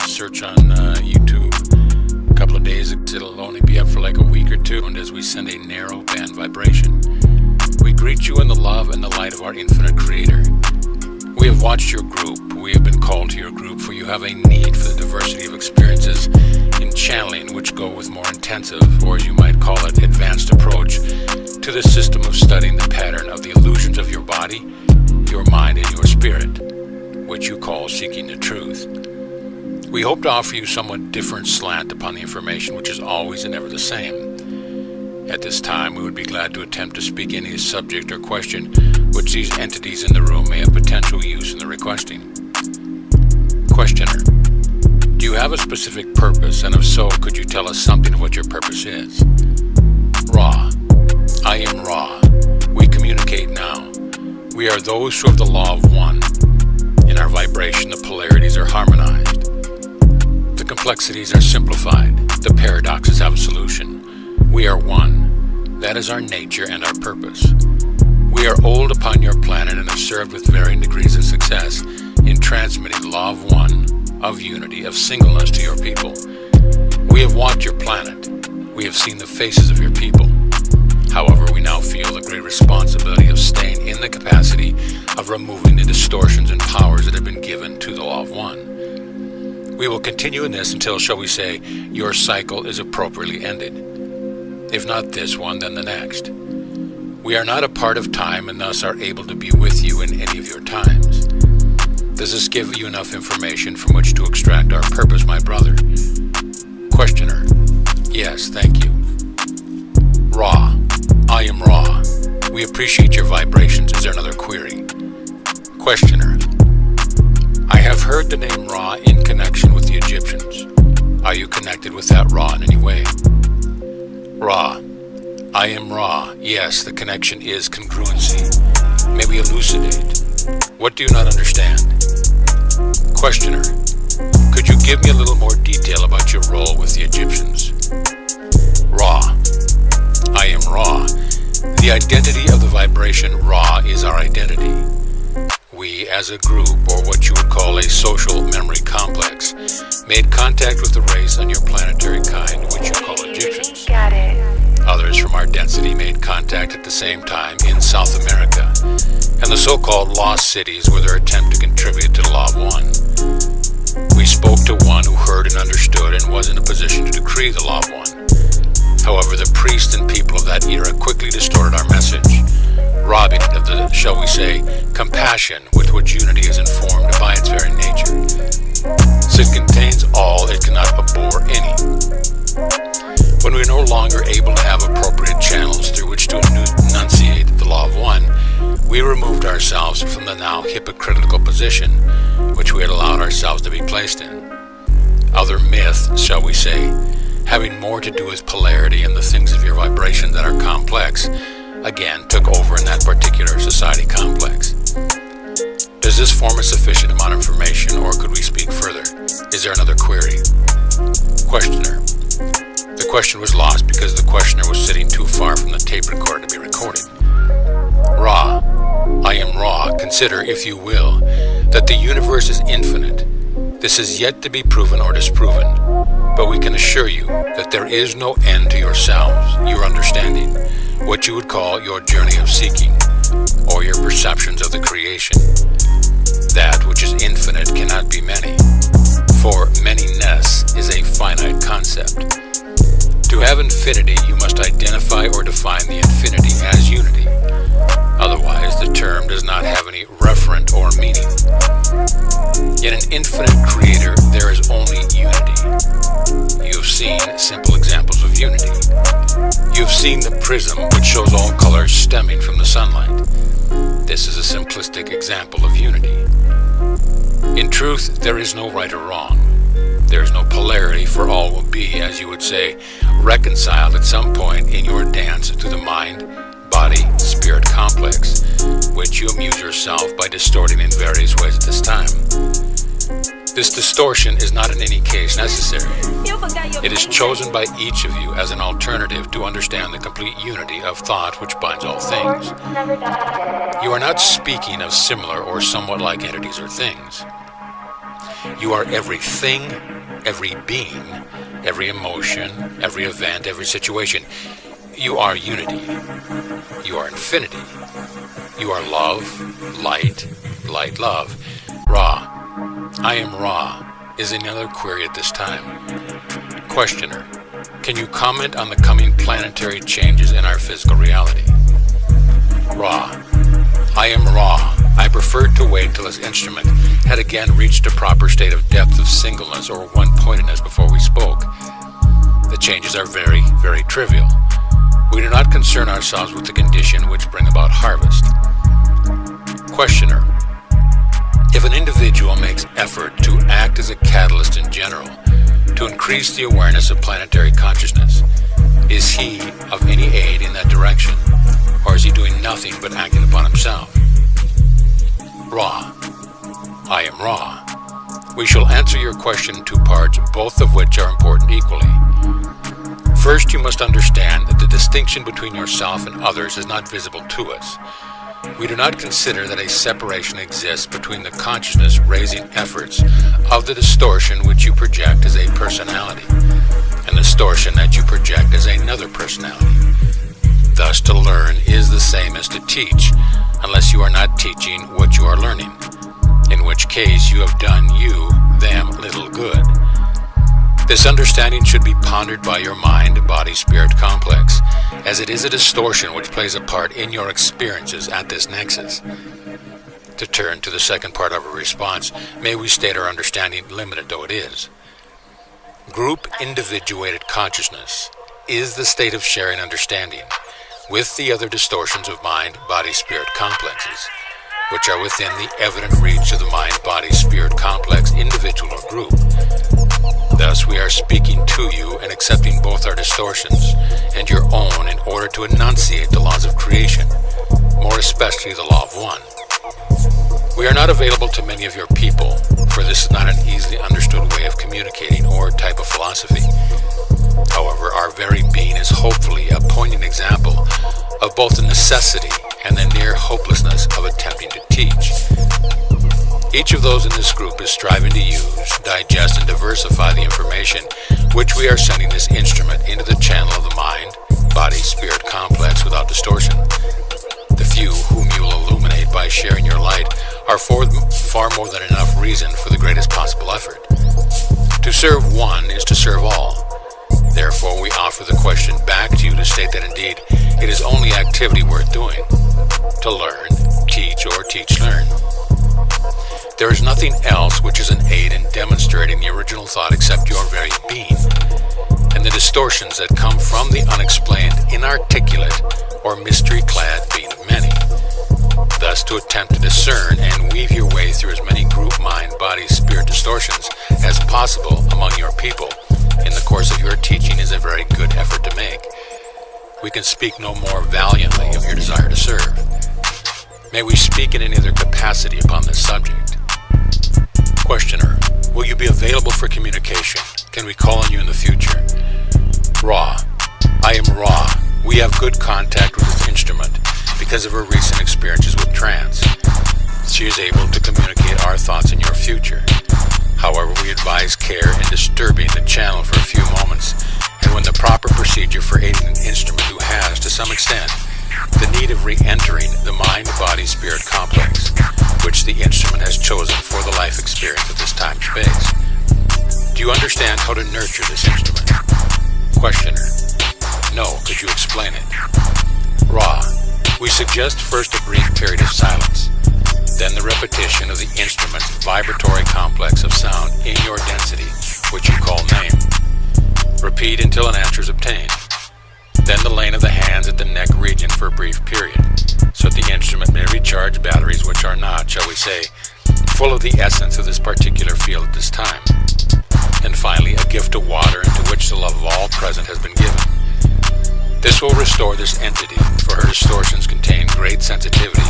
Search on YouTube. A couple of days, it'll only be up for like a week or two, and as we send a narrow band vibration, we greet you in the love and the light of our infinite Creator. We have watched your group. We have been called to your group, for you have a need for the diversity of experiences in channeling which go with more intensive, or as you might call it, advanced approach to the system of studying the pattern of the illusions of your body, your mind, and your spirit, which you call seeking the truth. We hope to offer you somewhat different slant upon the information, which is always and ever the same. At this time, we would be glad to attempt to speak any subject or question which these entities in the room may have potential use in the requesting. Questioner: do you have a specific purpose, and if so, could you tell us something of what your purpose is? Ra: I am Ra. We communicate now. We are those who have the law of one. In our vibration, the polarities are harmonized. The complexities are simplified. The paradoxes have a solution. We are one. That is our nature and our purpose. We are old upon your planet and have served with varying degrees of success in transmitting the law of one, of unity, of singleness to your people. We have walked your planet. We have seen the faces of your people. However, we now feel the great responsibility of staying in the capacity of removing the distortions and powers that have been given to the law of one. We will continue in this until, shall we say, your cycle is appropriately ended. If not this one, then the next. We are not a part of time and thus are able to be with you in any of your times. Does this give you enough information from which to extract our purpose, my brother? Questioner: yes, thank you. Ra: I am Ra. We appreciate your vibrations. Is there another query? Questioner: I have heard the name Ra in connection with the Egyptians. Are you connected with that Ra in any way? Ra: I am Ra. Yes, the connection is congruency. May we elucidate? What do you not understand? Questioner: could you give me a little more detail about your role with the Egyptians? Ra: I am Ra. The identity of the vibration Ra is our identity. We, as a group, or what you would call a social memory complex, made contact with the race on your planetary kind, which you call Egyptians. Got it. Others from our density made contact at the same time in South America, and the so-called lost cities were their attempt to contribute to the law of one. We spoke to one who heard and understood and was in a position to decree the law of one. However, the priests and people of that era quickly distorted our message, robbing it of the, shall we say, compassion with which unity is informed by its very nature. Since it contains all, it cannot abhor any. When we are no longer able to have appropriate channels through which to enunciate the law of one, we removed ourselves from the now hypocritical position which we had allowed ourselves to be placed in. Other myths, shall we say, having more to do with polarity and the things of your vibration that are complex, again took over in that particular society complex. Does this form a sufficient amount of information, or could we speak further? Is there another query? Questioner: the question was lost because the questioner was sitting too far from the tape recorder to be recorded. Ra: I am Ra. Consider, if you will, that the universe is infinite. This is yet to be proven or disproven, but we can assure you that there is no end to yourselves, your understanding, what you would call your journey of seeking, or your perceptions of the creation. That which is infinite cannot be many, for manyness is a finite concept. To have infinity, you must identify or define the infinity as unity. Otherwise, the term does not have any referent or meaning. In an infinite creator, there is only unity. You have seen simple examples of unity. You have seen the prism, which shows all colors stemming from the sunlight. This is a simplistic example of unity. In truth, there is no right or wrong. There is no polarity, for all will be, as you would say, reconciled at some point in your dance through the mind, body, spirit complex, which you amuse yourself by distorting in various ways at this time. This distortion is not in any case necessary. It is chosen by each of you as an alternative to understand the complete unity of thought which binds all things. You are not speaking of similar or somewhat like entities or things. You are everything, every being, every emotion, every event, every situation. You are unity. You are infinity. You are love, light, light, love. Ra. I am Ra is another query at this time. Questioner. Can you comment on the coming planetary changes in our physical reality? Ra. I am Ra. I preferred to wait till this instrument had again reached a proper state of depth of singleness or one-pointedness before we spoke. The changes are very, very trivial. We do not concern ourselves with the condition which bring about harvest. Questioner. If an individual makes effort to act as a catalyst in general, to increase the awareness of planetary consciousness, is he of any aid in that direction, or is he doing nothing but acting upon himself? Ra. I am Ra. We shall answer your question in two parts, both of which are important equally. First, you must understand that the distinction between yourself and others is not visible to us. We do not consider that a separation exists between the consciousness raising efforts of the distortion which you project as a personality and the distortion that you project as another personality. Thus, to learn is the same as to teach, unless you are not teaching what you are learning, in which case you have done them little good. This understanding should be pondered by your mind, body, spirit complex, as it is a distortion which plays a part in your experiences at this nexus. To turn to the second part of our response, may we state our understanding, limited though it is. Group individuated consciousness is the state of sharing understanding with the other distortions of mind, body, spirit complexes, which are within the evident reach of the mind, body, spirit complex, individual or group. Thus, we are speaking to you and accepting both our distortions and your own in order to enunciate the laws of creation, more especially the law of one. We are not available to many of your people, for this is not an easily understood way of communicating or type of philosophy. However, our very being is hopefully a poignant example of both the necessity and the near hopelessness of attempting to teach. Each of those in this group is striving to use, digest, and diversify the information which we are sending this instrument into the channel of the mind, body, spirit complex without distortion. The few whom you will illuminate by sharing your light are far more than enough reason for the greatest possible effort. To serve one is to serve all. Therefore, we offer the question back to you to state that indeed it is only activity worth doing, to learn, teach, or teach-learn. There is nothing else which is an aid in demonstrating the original thought except your very being, and the distortions that come from the unexplained, inarticulate, or mystery-clad being of many. Thus, to attempt to discern and weave your way through as many group mind, body, spirit distortions as possible among your people in the course of your teaching is a very good effort to make. We can speak no more valiantly of your desire to serve. May we speak in any other capacity upon this subject. Questioner, will you be available for communication? Can we call on you in the future? Ra. I am Ra. We have good contact with this instrument because of her recent experiences with trance. She is able to communicate our thoughts in your future. However, we advise care in disturbing the channel for a few moments, and when the proper procedure for aiding an instrument who has, to some extent, the need of re-entering the mind-body-spirit complex, which the instrument has chosen for the life experience of this time-space. Do you understand how to nurture this instrument? Questioner. No, could you explain it? Ra. We suggest first a brief period of silence, then the repetition of the instrument's vibratory complex of sound in your density, which you call name. Repeat until an answer is obtained. Then the laying of the hands at the neck region for a brief period, so that the instrument may recharge batteries which are not, shall we say, full of the essence of this particular field at this time. And finally, a gift of water into which the love of all present has been given. This will restore this entity, for her distortions contain great sensitivity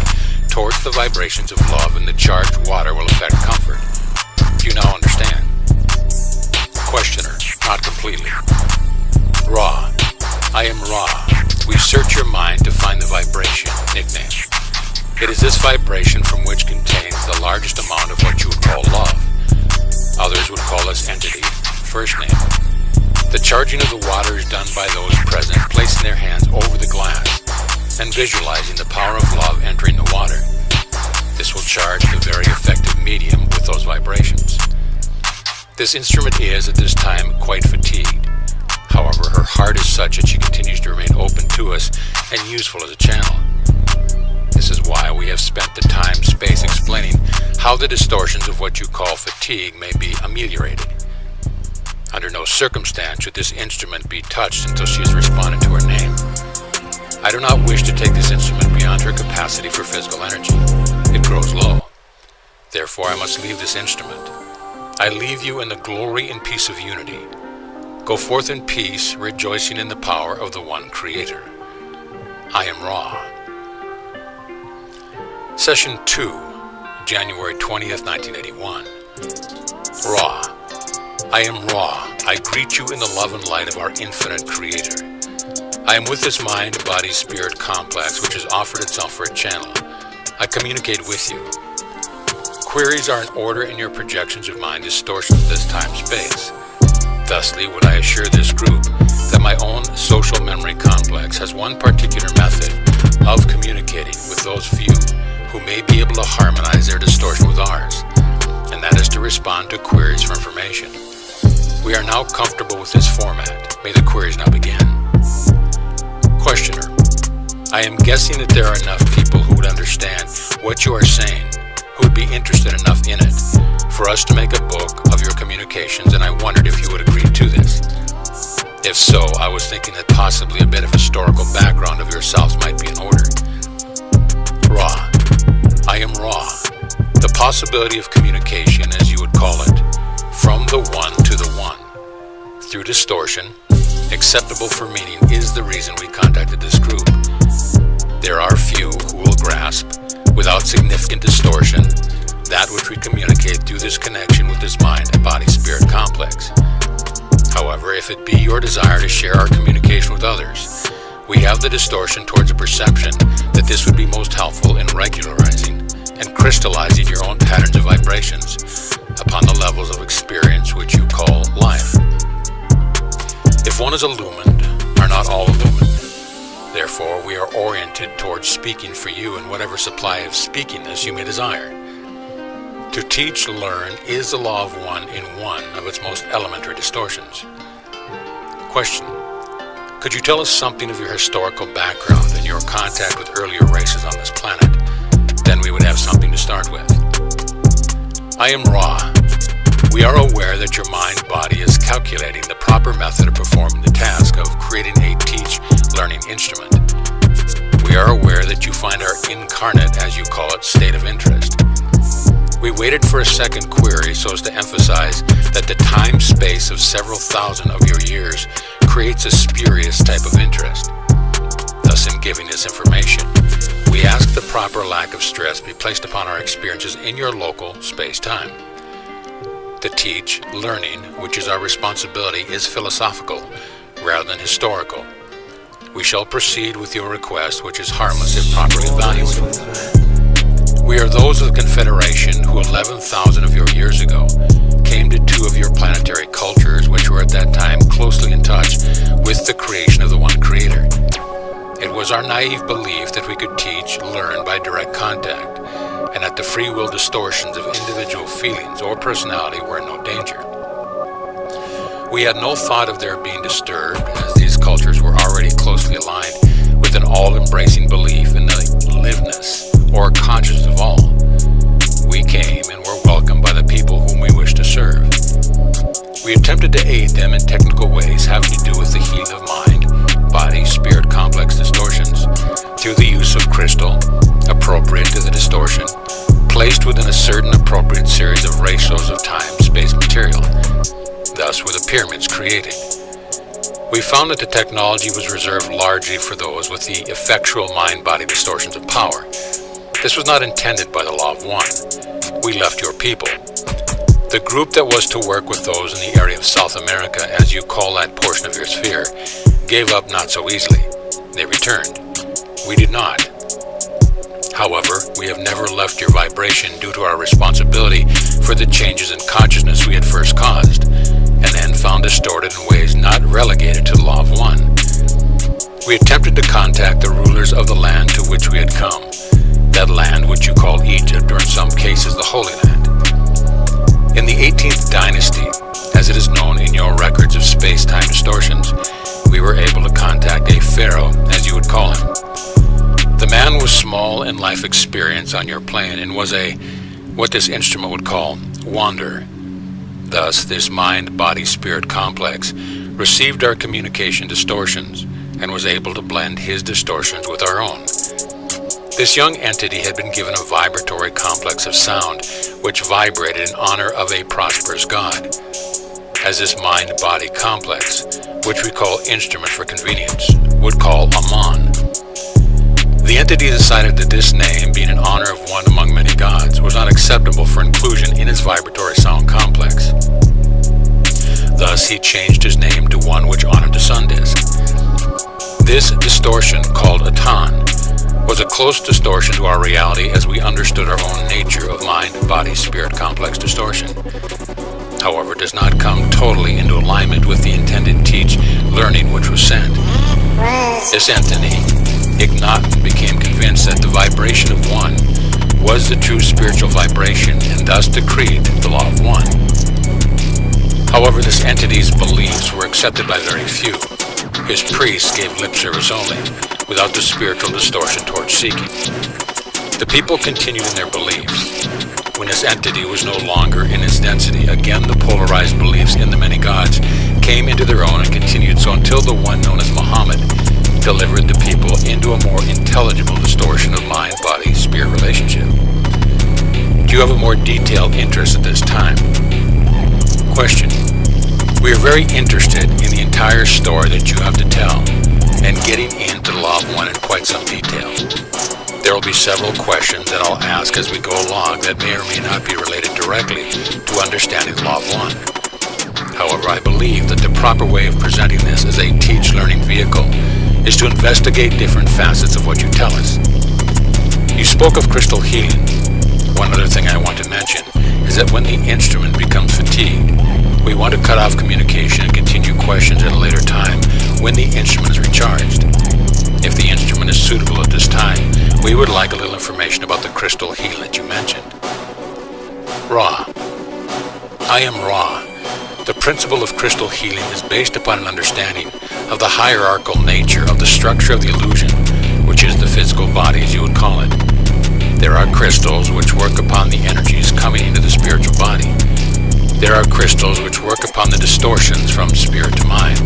towards the vibrations of love, and the charged water will affect comfort. Do you now understand? Questioner, not completely. Ra, I am Ra. We search your mind to find the vibration, nickname. It is this vibration from which contains the largest amount of what you would call love. Others would call us entity, first name. The charging of the water is done by those present placing their hands over the glass and visualizing the power of love entering the water. This will charge the very effective medium with those vibrations. This instrument is, at this time, quite fatigued. However, her heart is such that she continues to remain open to us and useful as a channel. This is why we have spent the time-space explaining how the distortions of what you call fatigue may be ameliorated. Under no circumstance should this instrument be touched until she has responded to her name. I do not wish to take this instrument beyond her capacity for physical energy. It grows low. Therefore, I must leave this instrument. I leave you in the glory and peace of unity. Go forth in peace, rejoicing in the power of the one Creator. I am Ra. Session 2, January 20th, 1981. Ra. I am Ra. I greet you in the love and light of our infinite Creator. I am with this mind, body, spirit complex which has offered itself for a channel. I communicate with you. Queries are in order in your projections of mind distortions of this time-space. Thusly would I assure this group that my own social memory complex has one particular method of communicating with those few who may be able to harmonize their distortion with ours, and that is to respond to queries for information. We are now comfortable with this format. May the queries now begin. Questioner. I am guessing that there are enough people who would understand what you are saying, who would be interested enough in it, for us to make a book of your communications, and I wondered if you would agree to this. If so, I was thinking that possibly a bit of historical background of yourselves might be in order. Ra. I am Ra. The possibility of communication, as you would call it, from the one to the one, through distortion, acceptable for meaning, is the reason we contacted this group. There are few who will grasp, without significant distortion, that which we communicate through this connection with this mind and body spirit complex. However, if it be your desire to share our communication with others, we have the distortion towards a perception that this would be most helpful in regularizing and crystallizing your own patterns of vibrations upon the levels of experience which you call life. If one is illumined, are not all illumined. Therefore, we are oriented towards speaking for you in whatever supply of speakingness you may desire. To teach, learn, is the law of one in one of its most elementary distortions. Question. Could you tell us something of your historical background and your contact with earlier races on this planet? Then we would have something to start with. I am Ra. We are aware that your mind-body is calculating the proper method of performing the task of creating a teach-learning instrument. We are aware that you find our incarnate, as you call it, state of interest. We waited for a second query so as to emphasize that the time-space of several thousand of your years creates a spurious type of interest. Thus, in giving this information, we ask the proper lack of stress be placed upon our experiences in your local space-time. The teach, learning, which is our responsibility, is philosophical rather than historical. We shall proceed with your request, which is harmless if properly evaluated. We are those of the Confederation who 11,000 of your years ago came to two of your planetary cultures which were at that time closely in touch with the creation of the one Creator. It was our naive belief that we could teach, learn by direct contact, and that the free will distortions of individual feelings or personality were in no danger. We had no thought of their being disturbed, as these cultures were already closely aligned with an all-embracing belief in the liveness or consciousness of all. We came and were welcomed by the people whom we wished to serve. We attempted to aid them in technical ways having to do with the healing of mind, body, spirit complex distortions through the use of crystal, appropriate to the distortion, placed within a certain appropriate series of ratios of time, space, material. Thus were the pyramids created. We found that the technology was reserved largely for those with the effectual mind-body distortions of power. This was not intended by the law of one. We left your people. The group that was to work with those in the area of South America, as you call that portion of your sphere, gave up not so easily. They returned. We did not. However, we have never left your vibration due to our responsibility for the changes in consciousness we had first caused, and then found distorted in ways not relegated to the law of one. We attempted to contact the rulers of the land to which we had come, that land which you call Egypt, or in some cases the Holy Land. In the 18th dynasty, as it is known in your records of space-time distortions, we were able to contact a pharaoh, as you would call him. The man was small in life experience on your plane and was what this instrument would call, wanderer. Thus, this mind-body-spirit complex received our communication distortions and was able to blend his distortions with our own. This young entity had been given a vibratory complex of sound which vibrated in honor of a prosperous god, as this mind-body complex, which we call instrument for convenience, would call Amon. The entity decided that this name, being in honor of one among many gods, was not acceptable for inclusion in his vibratory sound complex. Thus, he changed his name to one which honored the sun disk. This distortion, called Atan, was a close distortion to our reality as we understood our own nature of mind-body-spirit complex distortion. However, it does not come totally into alignment with the intended learning which was sent. This entity, Ignatin, became convinced that the vibration of one was the true spiritual vibration and thus decreed the law of one. However, this entity's beliefs were accepted by very few. His priests gave lip service only, without the spiritual distortion towards seeking. The people continued in their beliefs. When this entity was no longer in its density, again the polarized beliefs in the many gods came into their own and continued so until the one known as Muhammad delivered the people into a more intelligible distortion of mind-body-spirit relationship. Do you have a more detailed interest at this time? Question. We are very interested in the entire story that you have to tell and getting into the law of one in quite some detail. There will be several questions that I'll ask as we go along that may or may not be related directly to understanding the law of one. However, I believe that the proper way of presenting this as a teach-learning vehicle is to investigate different facets of what you tell us. You spoke of crystal healing. One other thing I want to mention is that when the instrument becomes fatigued, we want to cut off communication and continue questions at a later time when the instrument is recharged. If the instrument is suitable at this time, we would like a little information about the crystal healing that you mentioned. Ra. I am Ra. The principle of crystal healing is based upon an understanding of the hierarchical nature of the structure of the illusion, which is the physical body, as you would call it. There are crystals which work upon the energies coming into the spiritual body. There are crystals which work upon the distortions from spirit to mind.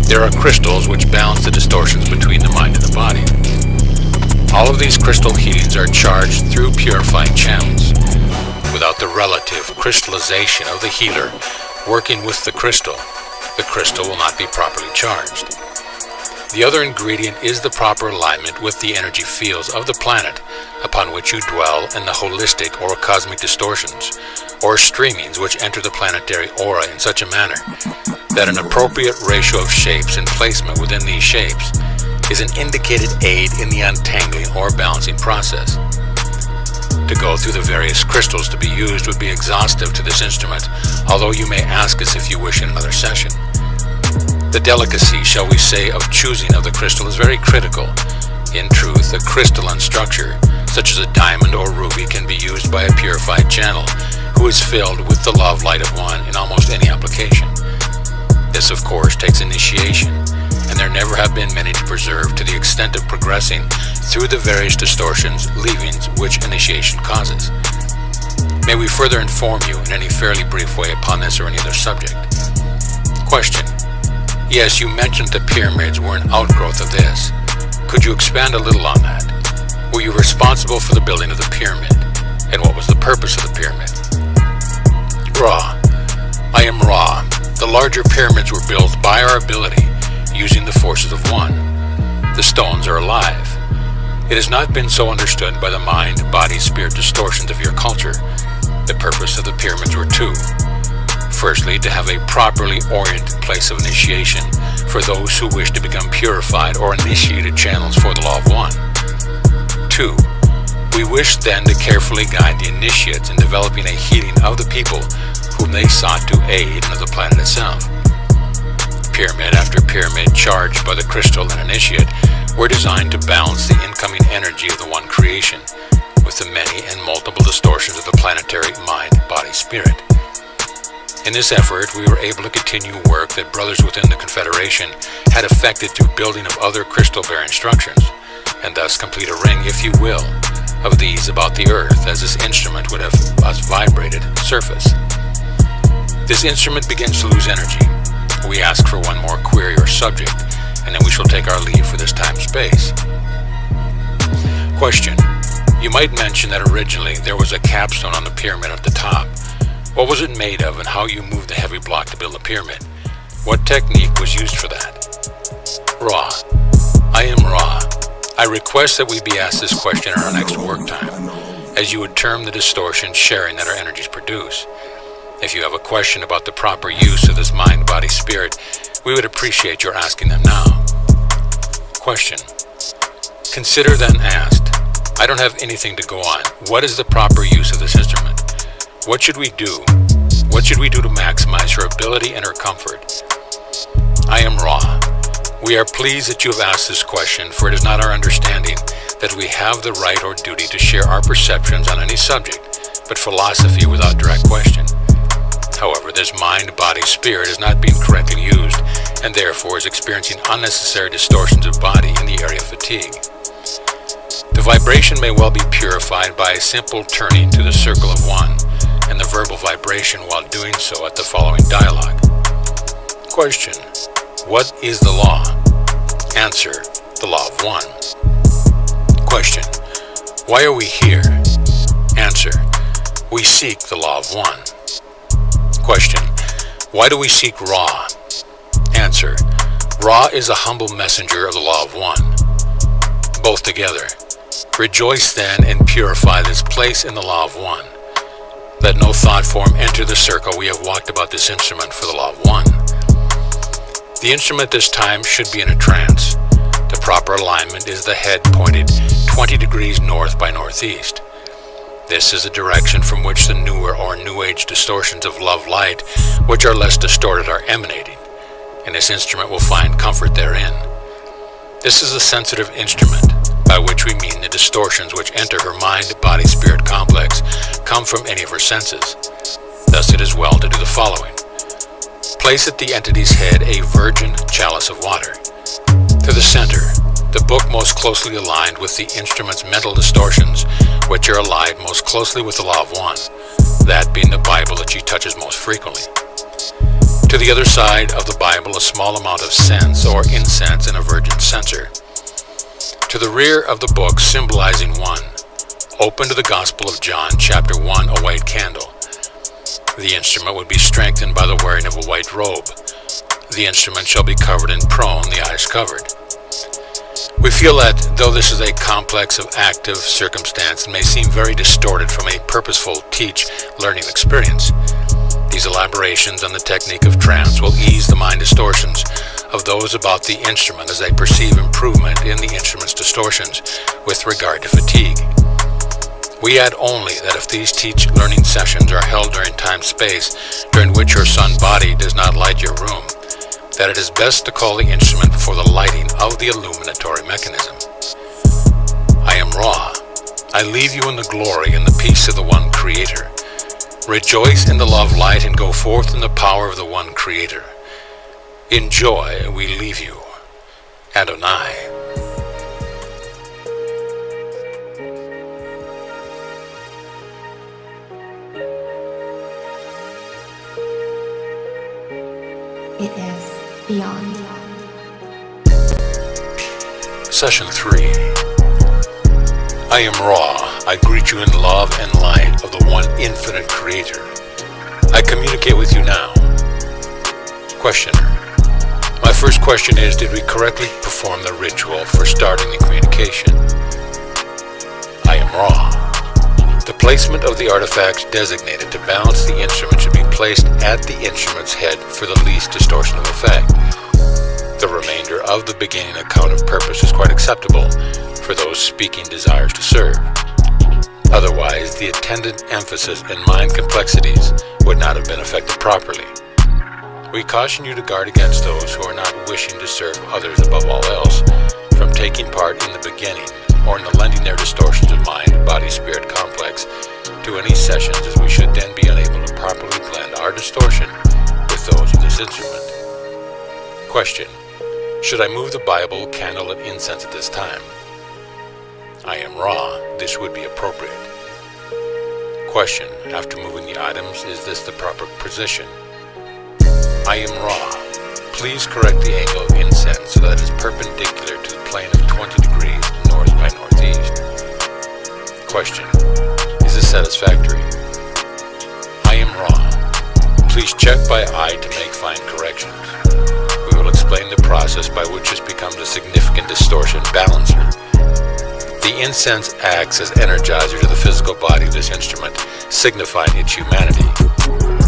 There are crystals which balance the distortions between the mind and the body. All of these crystal healings are charged through purified channels. Without the relative crystallization of the healer working with the crystal will not be properly charged. The other ingredient is the proper alignment with the energy fields of the planet upon which you dwell and the holistic or cosmic distortions or streamings which enter the planetary aura in such a manner that an appropriate ratio of shapes and placement within these shapes is an indicated aid in the untangling or balancing process. To go through the various crystals to be used would be exhaustive to this instrument, although you may ask us if you wish in another session. The delicacy, shall we say, of choosing of the crystal is very critical. In truth, a crystalline structure, such as a diamond or ruby, can be used by a purified channel who is filled with the love light of one in almost any application. This, of course, takes initiation, and there never have been many to preserve to the extent of progressing through the various distortions, leavings, which initiation causes. May we further inform you in any fairly brief way upon this or any other subject? Question. Yes, you mentioned the pyramids were an outgrowth of this. Could you expand a little on that? Were you responsible for the building of the pyramid? And what was the purpose of the pyramid? Ra. I am Ra. The larger pyramids were built by our ability, using the forces of one. The stones are alive. It has not been so understood by the mind, body, spirit distortions of your culture. The purpose of the pyramids were two. Firstly, to have a properly oriented place of initiation for those who wish to become purified or initiated channels for the Law of One. 2. We wish then to carefully guide the initiates in developing a healing of the people whom they sought to aid and of the planet itself. Pyramid after pyramid charged by the crystal and initiate were designed to balance the incoming energy of the one creation with the many and multiple distortions of the planetary mind, body, spirit. In this effort, we were able to continue work that brothers within the Confederation had effected through building of other crystal-bearing structures, and thus complete a ring, if you will, of these about the Earth as this instrument would have a vibrated surface. This instrument begins to lose energy. We ask for one more query or subject, and then we shall take our leave for this time-space. Question. You might mention that originally there was a capstone on the pyramid at the top. What was it made of and how you moved the heavy block to build the pyramid? What technique was used for that? Ra. I am Ra. I request that we be asked this question in our next work time, as you would term the distortion sharing that our energies produce. If you have a question about the proper use of this mind, body, spirit, we would appreciate your asking them now. Question. Consider then asked. I don't have anything to go on. What is the proper use of this instrument? What should we do? What should we do to maximize her ability and her comfort? I am Ra. We are pleased that you have asked this question, for it is not our understanding that we have the right or duty to share our perceptions on any subject, but philosophy without direct question. However, this mind, body, spirit is not being correctly used, and therefore is experiencing unnecessary distortions of body in the area of fatigue. The vibration may well be purified by a simple turning to the circle of one, and the verbal vibration while doing so at the following dialogue. Question. What is the law? Answer. The law of one. Question. Why are we here? Answer. We seek the law of one. Question. Why do we seek Ra? Answer. Ra is a humble messenger of the law of one. Both together. Rejoice then and purify this place in the law of one. Let no thought form enter the circle we have walked about this instrument for the law of one. The instrument this time should be in a trance. The proper alignment is the head pointed 20 degrees north by northeast. This is the direction from which the newer or new age distortions of love light, which are less distorted, are emanating, and this instrument will find comfort therein. This is a sensitive instrument, by which we mean the distortions which enter her mind, body, spirit complex come from any of her senses. Thus it is well to do the following. Place at the entity's head a virgin chalice of water. To the center, the book most closely aligned with the instrument's mental distortions, which are allied most closely with the law of one, that being the Bible that she touches most frequently. To the other side of the Bible, a small amount of sense or incense in a virgin censer. To the rear of the book, symbolizing one, open to the Gospel of John, chapter 1, a white candle. The instrument would be strengthened by the wearing of a white robe. The instrument shall be covered and prone, the eyes covered. We feel that, though this is a complex of active circumstance and may seem very distorted from a purposeful learning experience, these elaborations on the technique of trance will ease the mind distortions of those about the instrument as they perceive improvement in the instrument's distortions with regard to fatigue. We add only that if these learning sessions are held during time-space during which your sun body does not light your room, that it is best to call the instrument for the lighting of the illuminatory mechanism. I am Ra. I leave you in the glory and the peace of the one Creator. Rejoice in the love light and go forth in the power of the one Creator. In joy we leave you. Adonai. It is beyond. Session 3. I am Ra. I greet you in love and light of the one infinite Creator. I communicate with you now. Questioner. My first question is, did we correctly perform the ritual for starting the communication? I am Ra. The placement of the artifacts designated to balance the instrument should be placed at the instrument's head for the least distortion of effect. The remainder of the beginning account of purpose is quite acceptable for those speaking desires to serve. Otherwise, the attendant emphasis and mind complexities would not have been affected properly. We caution you to guard against those who are not wishing to serve others above all else from taking part in the beginning or in the lending their distortions of mind, body, spirit complex to any sessions, as we should then be unable to properly blend our distortion with those of this instrument. Question: should I move the Bible, candle, and incense at this time? I am raw. This would be appropriate. Question: after moving the items, is this the proper position? I am raw. Please correct the angle of incense so that it is perpendicular to the plane of 20 degrees north by northeast. Question: is this satisfactory? I am raw. Please check by eye to make fine corrections. We will explain the process by which this becomes a significant distortion balancer. The incense acts as energizer to the physical body of this instrument, signifying its humanity.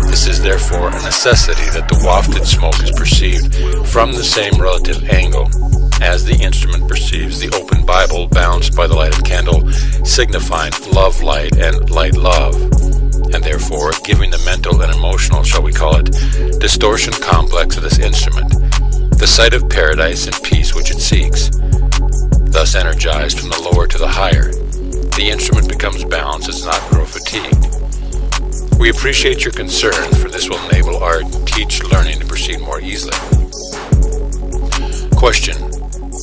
This is therefore a necessity that the wafted smoke is perceived from the same relative angle as the instrument perceives the open Bible balanced by the lighted candle, signifying love light and light love, and therefore giving the mental and emotional, shall we call it, distortion complex of this instrument, the sight of paradise and peace which it seeks. Thus energized from the lower to the higher, the instrument becomes balanced and does not grow fatigued. We appreciate your concern, for this will enable our teach learning to proceed more easily. Question: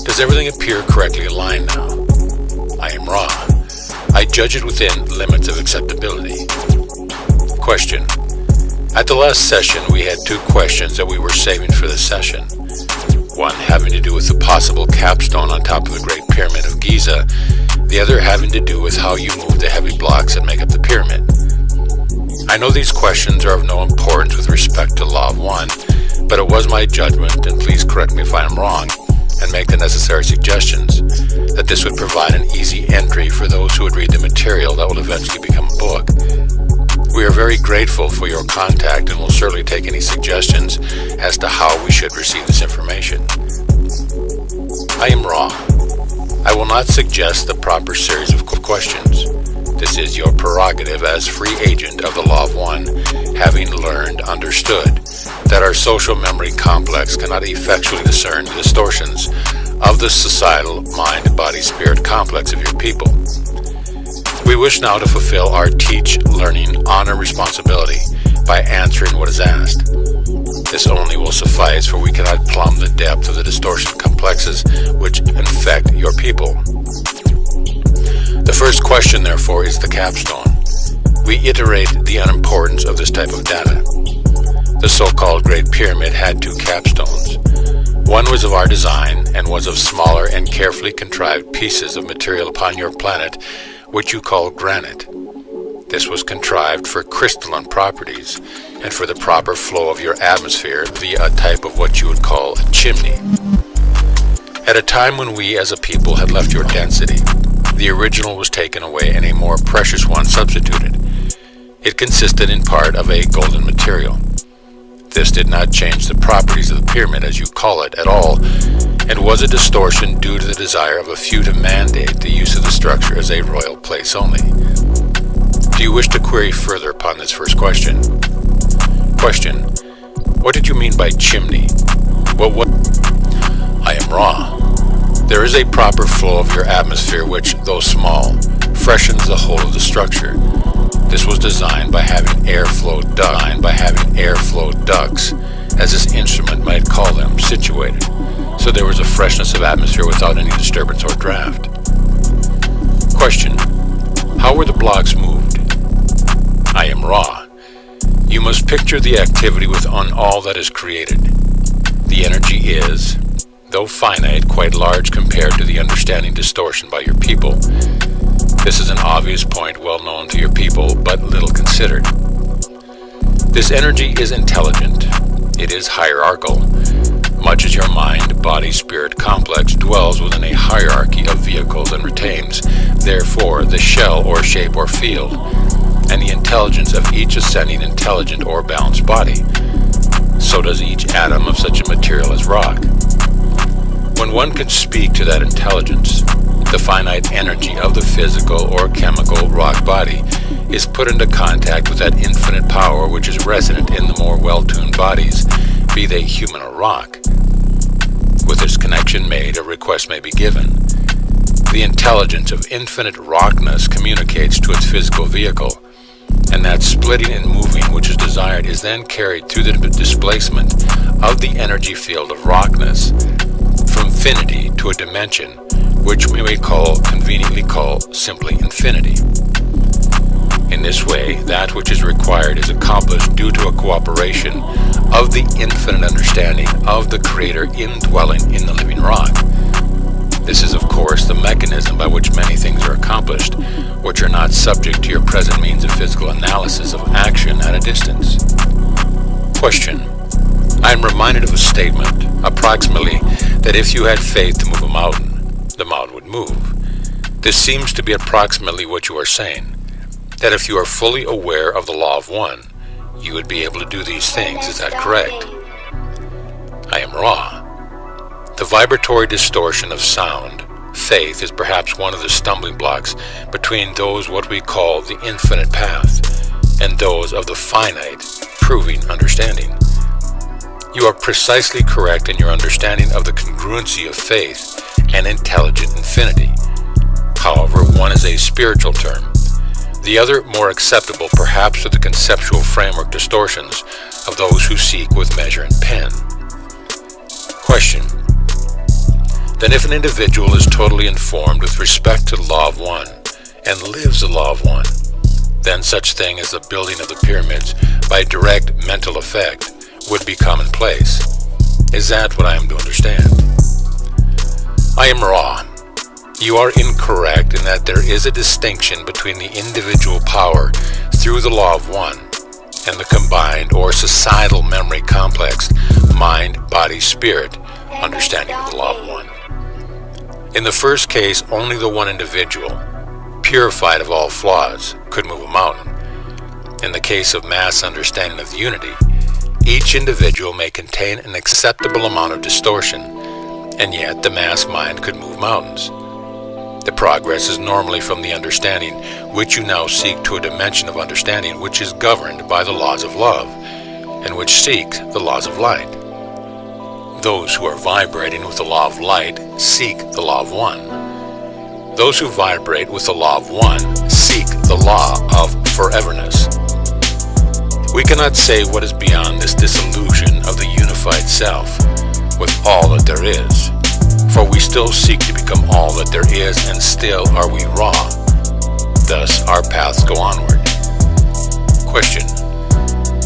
does everything appear correctly aligned now? I am raw. I judge it within limits of acceptability. Question: at the last session we had two questions that we were saving for this session. One having to do with the possible capstone on top of the Great Pyramid of Giza, the other having to do with how you move the heavy blocks that make up the pyramid. I know these questions are of no importance with respect to Law of One, but it was my judgment, and please correct me if I am wrong, and make the necessary suggestions, that this would provide an easy entry for those who would read the material that will eventually become a book. We are very grateful for your contact and will certainly take any suggestions as to how we should receive this information. I am raw. I will not suggest the proper series of questions. This is your prerogative as free agent of the Law of One, having learned, understood, that our social memory complex cannot effectually discern the distortions of the societal mind-body-spirit complex of your people. We wish now to fulfill our teach, learning, honor responsibility by answering what is asked. This only will suffice, for we cannot plumb the depth of the distortion complexes which infect your people. The first question, therefore, is the capstone. We iterate the unimportance of this type of data. The so-called Great Pyramid had two capstones. One was of our design and was of smaller and carefully contrived pieces of material upon your planet, which you call granite. This was contrived for crystalline properties and for the proper flow of your atmosphere via a type of what you would call a chimney. At a time when we as a people had left your density, the original was taken away and a more precious one substituted. It consisted in part of a golden material. This did not change the properties of the pyramid, as you call it, at all, and was a distortion due to the desire of a few to mandate the use of the structure as a royal place only. Do you wish to query further upon this first question? Question: what did you mean by chimney? What? I am raw. There is a proper flow of your atmosphere which, though small, freshens the whole of the structure. This was designed by having airflow ducts, as this instrument might call them, situated, so there was a freshness of atmosphere without any disturbance or draft. Question: how were the blocks moved? I am raw. You must picture the activity within all that is created. The energy is, though finite, quite large compared to the understanding distortion by your people. This is an obvious point well known to your people, but little considered. This energy is intelligent. It is hierarchical, much as your mind-body-spirit complex dwells within a hierarchy of vehicles and retains therefore, the shell or shape or field, and the intelligence of each ascending intelligent or balanced body. So does each atom of such a material as rock. When one can speak to that intelligence, the finite energy of the physical or chemical rock body is put into contact with that infinite power which is resident in the more well-tuned bodies, be they human or rock. With this connection made, a request may be given. The intelligence of infinite rockness communicates to its physical vehicle, and that splitting and moving which is desired is then carried through the displacement of the energy field of rockness from infinity to a dimension which we may conveniently call simply infinity. In this way, that which is required is accomplished due to a cooperation of the infinite understanding of the Creator indwelling in the living rock. This is, of course, the mechanism by which many things are accomplished, which are not subject to your present means of physical analysis of action at a distance. Question. I am reminded of a statement, approximately, that if you had faith to move a mountain, the mountain would move. This seems to be approximately what you are saying, that if you are fully aware of the law of one, you would be able to do these things. Is that correct? I am raw. The vibratory distortion of sound, faith, is perhaps one of the stumbling blocks between those what we call the infinite path and those of the finite, proving understanding. You are precisely correct in your understanding of the congruency of faith and intelligent infinity. However, one is a spiritual term. The other more acceptable perhaps to the conceptual framework distortions of those who seek with measure and pen. Question. Then if an individual is totally informed with respect to the law of one and lives the law of one, then such thing as the building of the pyramids by direct mental effect would be commonplace. Is that what I am to understand? I am raw. You are incorrect in that there is a distinction between the individual power through the law of one and the combined or societal memory complex, mind, body, spirit, understanding of the law of one. In the first case, only the one individual, purified of all flaws, could move a mountain. In the case of mass understanding of unity, each individual may contain an acceptable amount of distortion, and yet the mass mind could move mountains. The progress is normally from the understanding which you now seek to a dimension of understanding which is governed by the laws of love, and which seek the laws of light. Those who are vibrating with the law of light seek the law of one. Those who vibrate with the law of one seek the law of foreverness. We cannot say what is beyond this disillusion of the unified self with all that there is, for we still seek to become all that there is, and still are we raw. Thus our paths go onward. Question.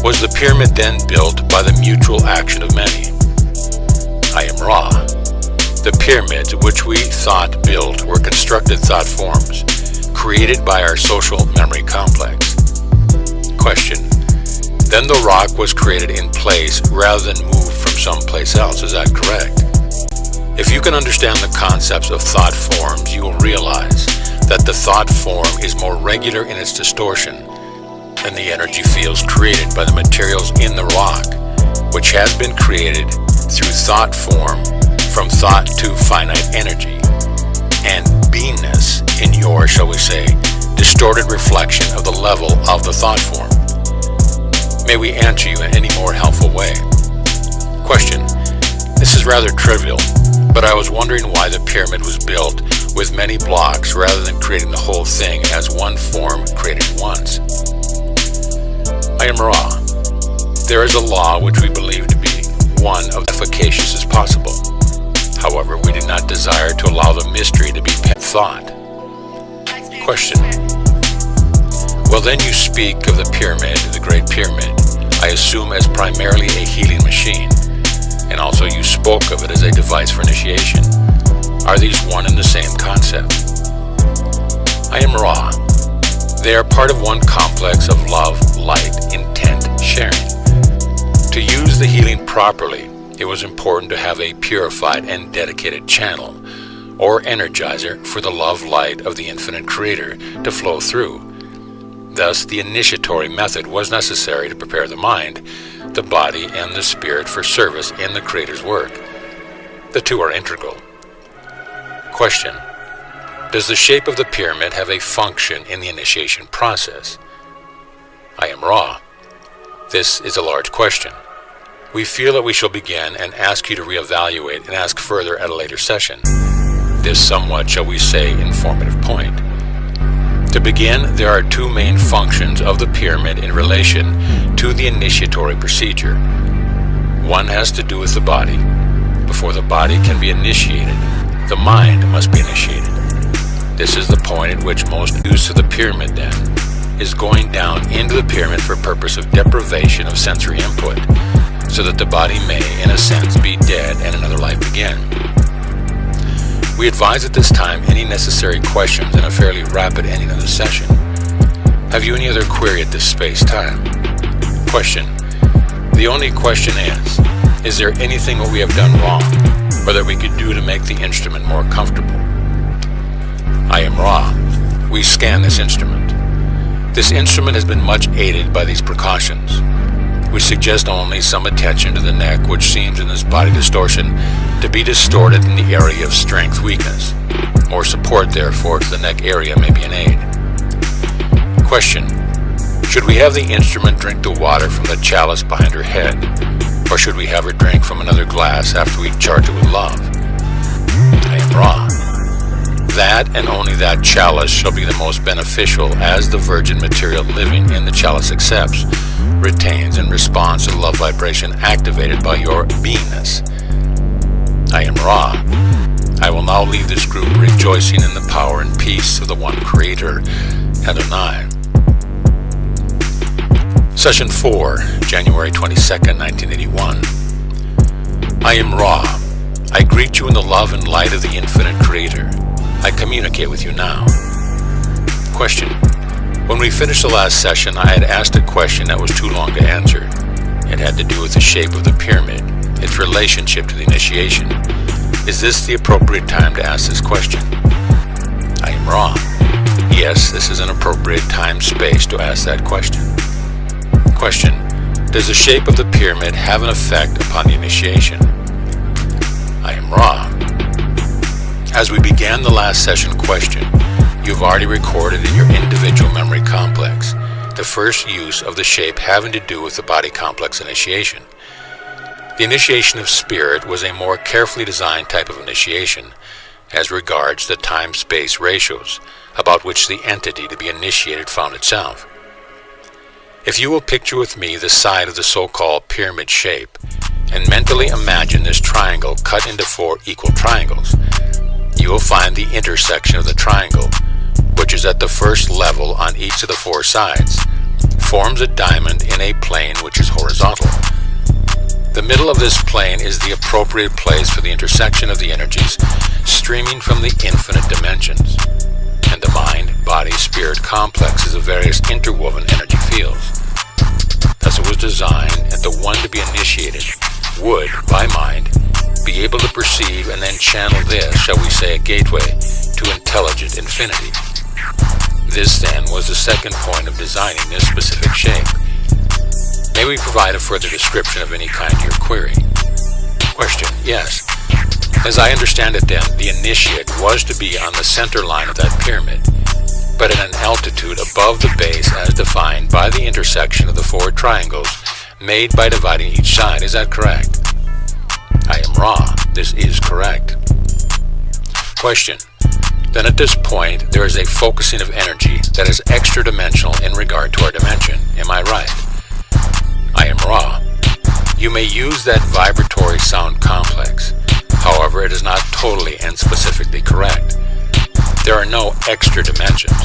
Was the pyramid then built by the mutual action of many? I am raw. The pyramids which we thought built were constructed thought forms, created by our social memory complex. Question. Then the rock was created in place rather than moved from someplace else. Is that correct? If you can understand the concepts of thought forms, you will realize that the thought form is more regular in its distortion than the energy fields created by the materials in the rock, which has been created through thought form from thought to finite energy and beingness in your, shall we say, distorted reflection of the level of the thought form. May we answer you in any more helpful way? Question. This is rather trivial, but I was wondering why the pyramid was built with many blocks rather than creating the whole thing as one form created once. I am raw. There is a law which we believe to be one of efficacious as possible. However, we did not desire to allow the mystery to be thought. Question. Well, then you speak of the pyramid, the Great Pyramid, I assume as primarily a healing machine, and also you spoke of it as a device for initiation. Are these one and the same concept? I am raw. They are part of one complex of love, light, intent, sharing. To use the healing properly, it was important to have a purified and dedicated channel, or energizer for the love light of the infinite Creator to flow through. Thus, the initiatory method was necessary to prepare the mind, the body, and the spirit for service in the Creator's work. The two are integral. Question: does the shape of the pyramid have a function in the initiation process? I am Ra. This is a large question. We feel that we shall begin and ask you to reevaluate and ask further at a later session. This somewhat, shall we say, informative point. To begin, there are two main functions of the pyramid in relation to the initiatory procedure. One has to do with the body. Before the body can be initiated, the mind must be initiated. This is the point at which most use of the pyramid, then, is going down into the pyramid for purpose of deprivation of sensory input, so that the body may, in a sense, be dead and another life begin. We advise at this time any necessary questions and a fairly rapid ending of the session. Have you any other query at this space-time? Question: the only question is there anything that we have done wrong, or that we could do to make the instrument more comfortable? I am Ra. We scan this instrument. This instrument has been much aided by these precautions. We suggest only some attention to the neck, which seems in this body distortion to be distorted in the area of strength weakness. More support, therefore, to the neck area may be an aid. Question: should we have the instrument drink the water from the chalice behind her head, or should we have her drink from another glass after we charge it with love? I am Ra. That and only that chalice shall be the most beneficial, as the virgin material living in the chalice accepts, retains, in response to the love vibration activated by your beingness. I am Ra. I will now leave this group rejoicing in the power and peace of the one Creator, Adonai. Session 4, January 22nd, 1981. I am Ra. I greet you in the love and light of the infinite Creator. I communicate with you now. Question: when we finished the last session, I had asked a question that was too long to answer. It had to do with the shape of the pyramid, its relationship to the initiation. Is this the appropriate time to ask this question? I am Ra. Yes, this is an appropriate time-space to ask that question. Question: does the shape of the pyramid have an effect upon the initiation? I am Ra. As we began the last session question, you've already recorded in your individual memory complex the first use of the shape having to do with the body complex initiation. The initiation of spirit was a more carefully designed type of initiation as regards the time-space ratios about which the entity to be initiated found itself. If you will picture with me the side of the so-called pyramid shape and mentally imagine this triangle cut into 4 equal triangles, you will find the intersection of the triangle, which is at the first level on each of the 4 sides, forms a diamond in a plane which is horizontal. The middle of this plane is the appropriate place for the intersection of the energies streaming from the infinite dimensions, and the mind, body, spirit complexes of various interwoven energy fields. Thus it was designed that the one to be initiated would, by mind, be able to perceive and then channel this, shall we say, a gateway to intelligent infinity. This, then, was the second point of designing this specific shape. May we provide a further description of any kind to your query? Question: yes. As I understand it, then, the initiate was to be on the center line of that pyramid, but at an altitude above the base as defined by the intersection of the 4 triangles made by dividing each side. Is that correct? I am Ra. This is correct. Question: then at this point, there is a focusing of energy that is extra-dimensional in regard to our dimension. Am I right? I am Ra. You may use that vibratory sound complex. However, it is not totally and specifically correct. There are no extra dimensions.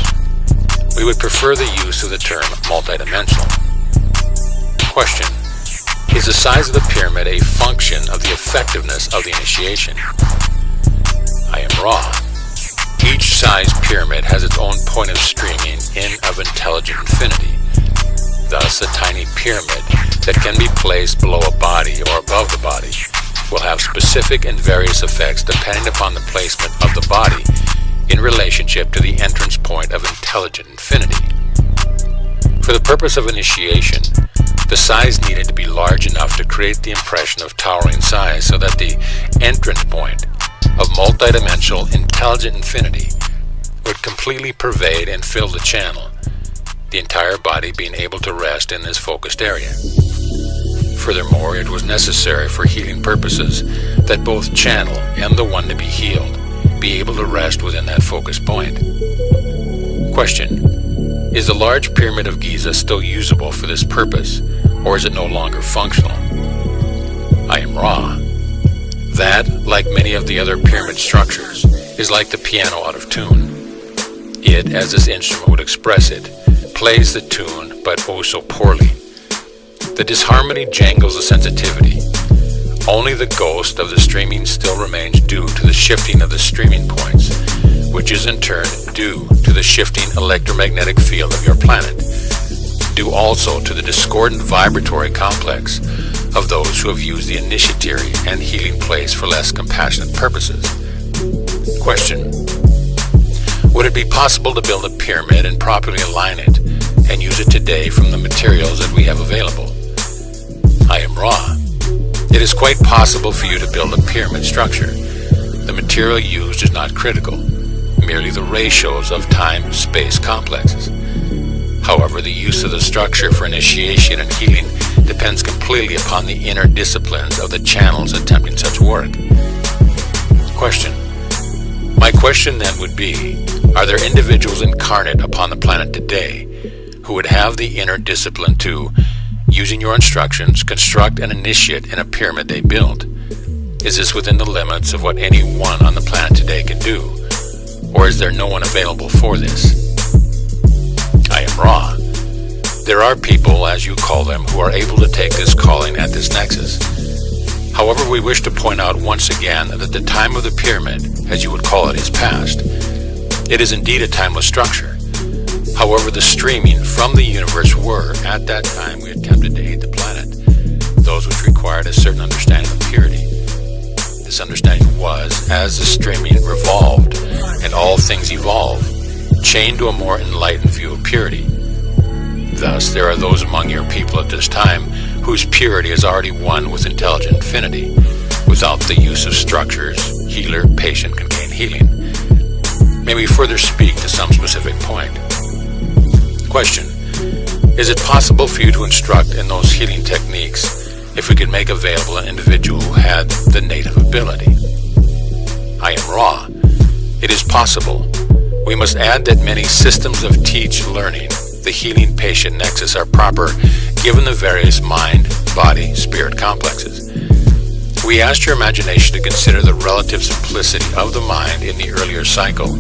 We would prefer the use of the term multidimensional. Question: is the size of the pyramid a function of the effectiveness of the initiation? I am Ra. Each size pyramid has its own point of streaming in of intelligent infinity. Thus, a tiny pyramid that can be placed below a body or above the body will have specific and various effects depending upon the placement of the body in relationship to the entrance point of intelligent infinity. For the purpose of initiation, the size needed to be large enough to create the impression of towering size so that the entrance point of multidimensional intelligent infinity would completely pervade and fill the channel, the entire body being able to rest in this focused area. Furthermore, it was necessary for healing purposes that both channel and the one to be healed be able to rest within that focus point. Question: is the large pyramid of Giza still usable for this purpose, or is it no longer functional? I am Ra. That, like many of the other pyramid structures, is like the piano out of tune. It, as this instrument would express it, plays the tune, but oh so poorly. The disharmony jangles the sensitivity. Only the ghost of the streaming still remains due to the shifting of the streaming points, which is in turn due to the shifting electromagnetic field of your planet, due also to the discordant vibratory complex of those who have used the initiatory and healing place for less compassionate purposes. Question: would it be possible to build a pyramid and properly align it and use it today from the materials that we have available? I am Ra. It is quite possible for you to build a pyramid structure. The material used is not critical, merely the ratios of time-space complexes. However, the use of the structure for initiation and healing depends completely upon the inner disciplines of the channels attempting such work. Question: my question then would be, are there individuals incarnate upon the planet today who would have the inner discipline to, using your instructions, construct and initiate in a pyramid they build? Is this within the limits of what anyone on the planet today can do? Or is there no one available for this? I am Ra. There are people, as you call them, who are able to take this calling at this nexus. However, we wish to point out once again that the time of the pyramid, as you would call it, is past. It is indeed a timeless structure. However, the streaming from the universe were, at that time we attempted to aid the planet, those which required a certain understanding of purity. This understanding was, as the streaming revolved and all things evolve, chained to a more enlightened view of purity. Thus, there are those among your people at this time whose purity is already one with intelligent infinity. Without the use of structures, healer, patient can gain healing. May we further speak to some specific point? Question: is it possible for you to instruct in those healing techniques if we could make available an individual who had the native ability? I am Ra. It is possible. We must add that many systems of learning, the healing patient nexus, are proper given the various mind, body, spirit complexes. We asked your imagination to consider the relative simplicity of the mind in the earlier cycle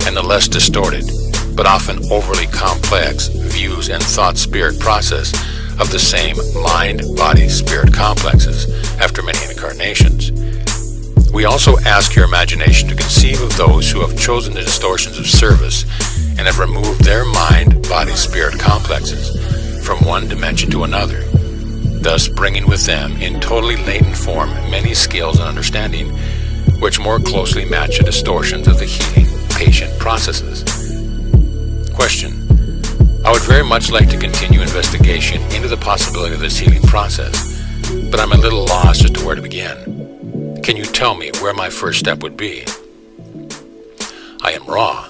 and the less distorted, but often overly complex views and thought spirit process of the same mind, body, spirit complexes after many incarnations. We also ask your imagination to conceive of those who have chosen the distortions of service and have removed their mind, body, spirit complexes from one dimension to another, thus bringing with them in totally latent form many skills and understanding which more closely match the distortions of the healing patient processes. Question: I would very much like to continue investigation into the possibility of this healing process, but I'm a little lost as to where to begin. Can you tell me where my first step would be? I am Ra.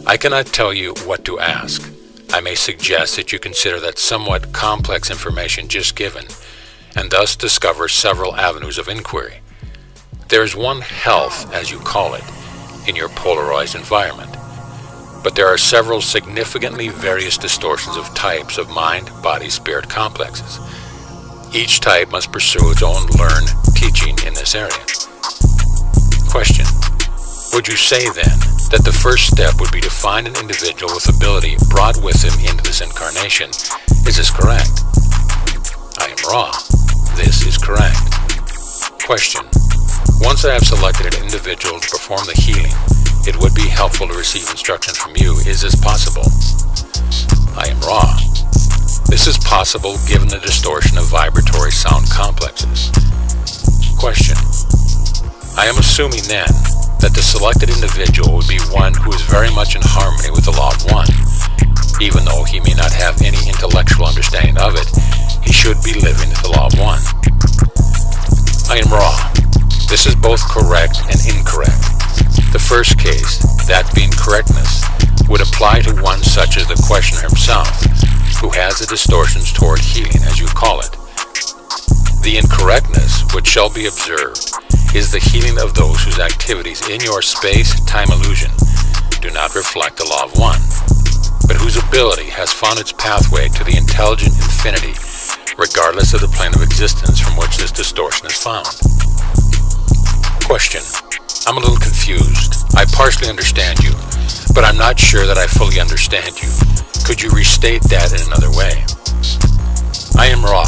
I cannot tell you what to ask. I may suggest that you consider that somewhat complex information just given, and thus discover several avenues of inquiry. There is one health, as you call it, in your polarized environment, but there are several significantly various distortions of types of mind, body, spirit complexes. Each type must pursue its own learned teaching in this area. Question: would you say then that the first step would be to find an individual with ability brought with him into this incarnation? Is this correct? I am Ra. This is correct. Question: once I have selected an individual to perform the healing, it would be helpful to receive instruction from you. Is this possible? I am Ra. This is possible given the distortion of vibratory sound complexes. Question. I am assuming then that the selected individual would be one who is very much in harmony with the law of one. Even though he may not have any intellectual understanding of it, he should be living the law of one. I am wrong. This is both correct and incorrect. The first case, that being correctness, would apply to one such as the questioner himself, who has the distortions toward healing, as you call it. The incorrectness, which shall be observed, is the healing of those whose activities in your space-time illusion do not reflect the law of one, but whose ability has found its pathway to the intelligent infinity, regardless of the plane of existence from which this distortion is found. Question. I'm a little confused. I partially understand you, but I'm not sure that I fully understand you. Could you restate that in another way? I am Ra.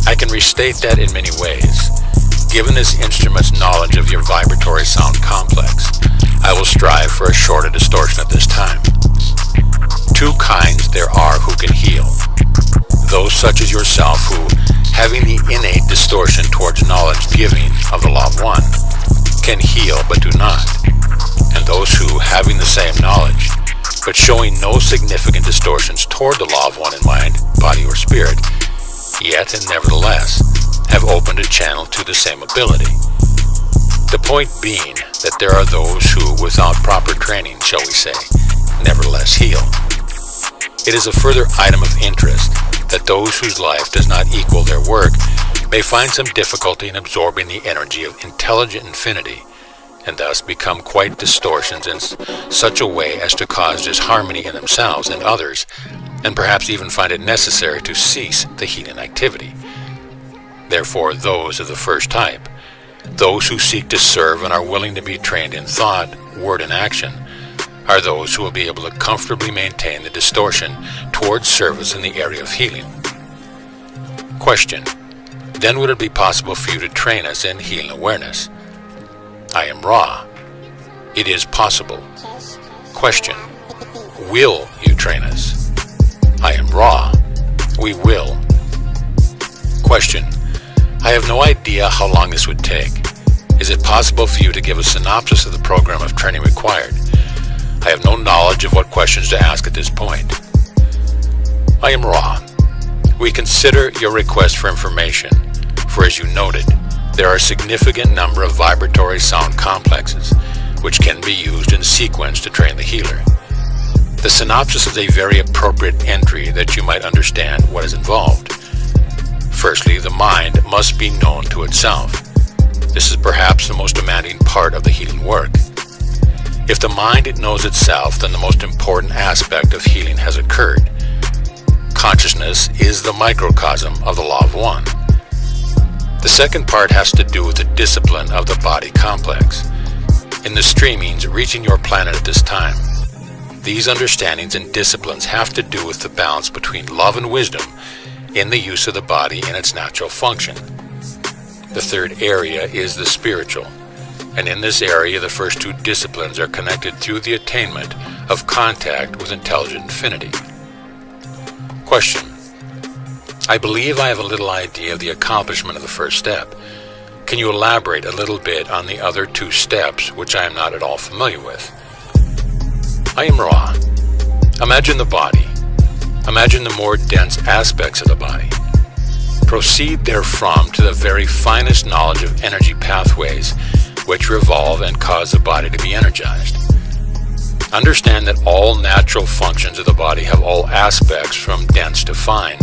I can restate that in many ways. Given this instrument's knowledge of your vibratory sound complex, I will strive for a shorter distortion at this time. Two kinds there are who can heal. Those such as yourself who, having the innate distortion towards knowledge giving of the law of one, can heal but do not. And those who, having the same knowledge, but showing no significant distortions toward the law of one in mind, body, or spirit, yet and nevertheless have opened a channel to the same ability. The point being that there are those who, without proper training, shall we say, nevertheless heal. It is a further item of interest that those whose life does not equal their work may find some difficulty in absorbing the energy of intelligent infinity, and thus become quite distortions in such a way as to cause disharmony in themselves and others, and perhaps even find it necessary to cease the healing activity. Therefore, those of the first type, those who seek to serve and are willing to be trained in thought, word, and action, are those who will be able to comfortably maintain the distortion towards service in the area of healing. Question. Then would it be possible for you to train us in healing awareness? I am Ra. It is possible. Question. Will you train us? I am Ra. We will. Question. I have no idea how long this would take. Is it possible for you to give a synopsis of the program of training required? I have no knowledge of what questions to ask at this point. I am Ra. We consider your request for information, for as you noted, there are a significant number of vibratory sound complexes, which can be used in sequence to train the healer. The synopsis is a very appropriate entry that you might understand what is involved. Firstly, the mind must be known to itself. This is perhaps the most demanding part of the healing work. If the mind knows itself, then the most important aspect of healing has occurred. Consciousness is the microcosm of the law of one. The second part has to do with the discipline of the body complex. In the streamings reaching your planet at this time, these understandings and disciplines have to do with the balance between love and wisdom in the use of the body in its natural function. The third area is the spiritual, and in this area the first two disciplines are connected through the attainment of contact with intelligent infinity. Question. I believe I have a little idea of the accomplishment of the first step. Can you elaborate a little bit on the other two steps, which I am not at all familiar with? I am Ra. Imagine the body. Imagine the more dense aspects of the body. Proceed therefrom to the very finest knowledge of energy pathways which revolve and cause the body to be energized. Understand that all natural functions of the body have all aspects from dense to fine,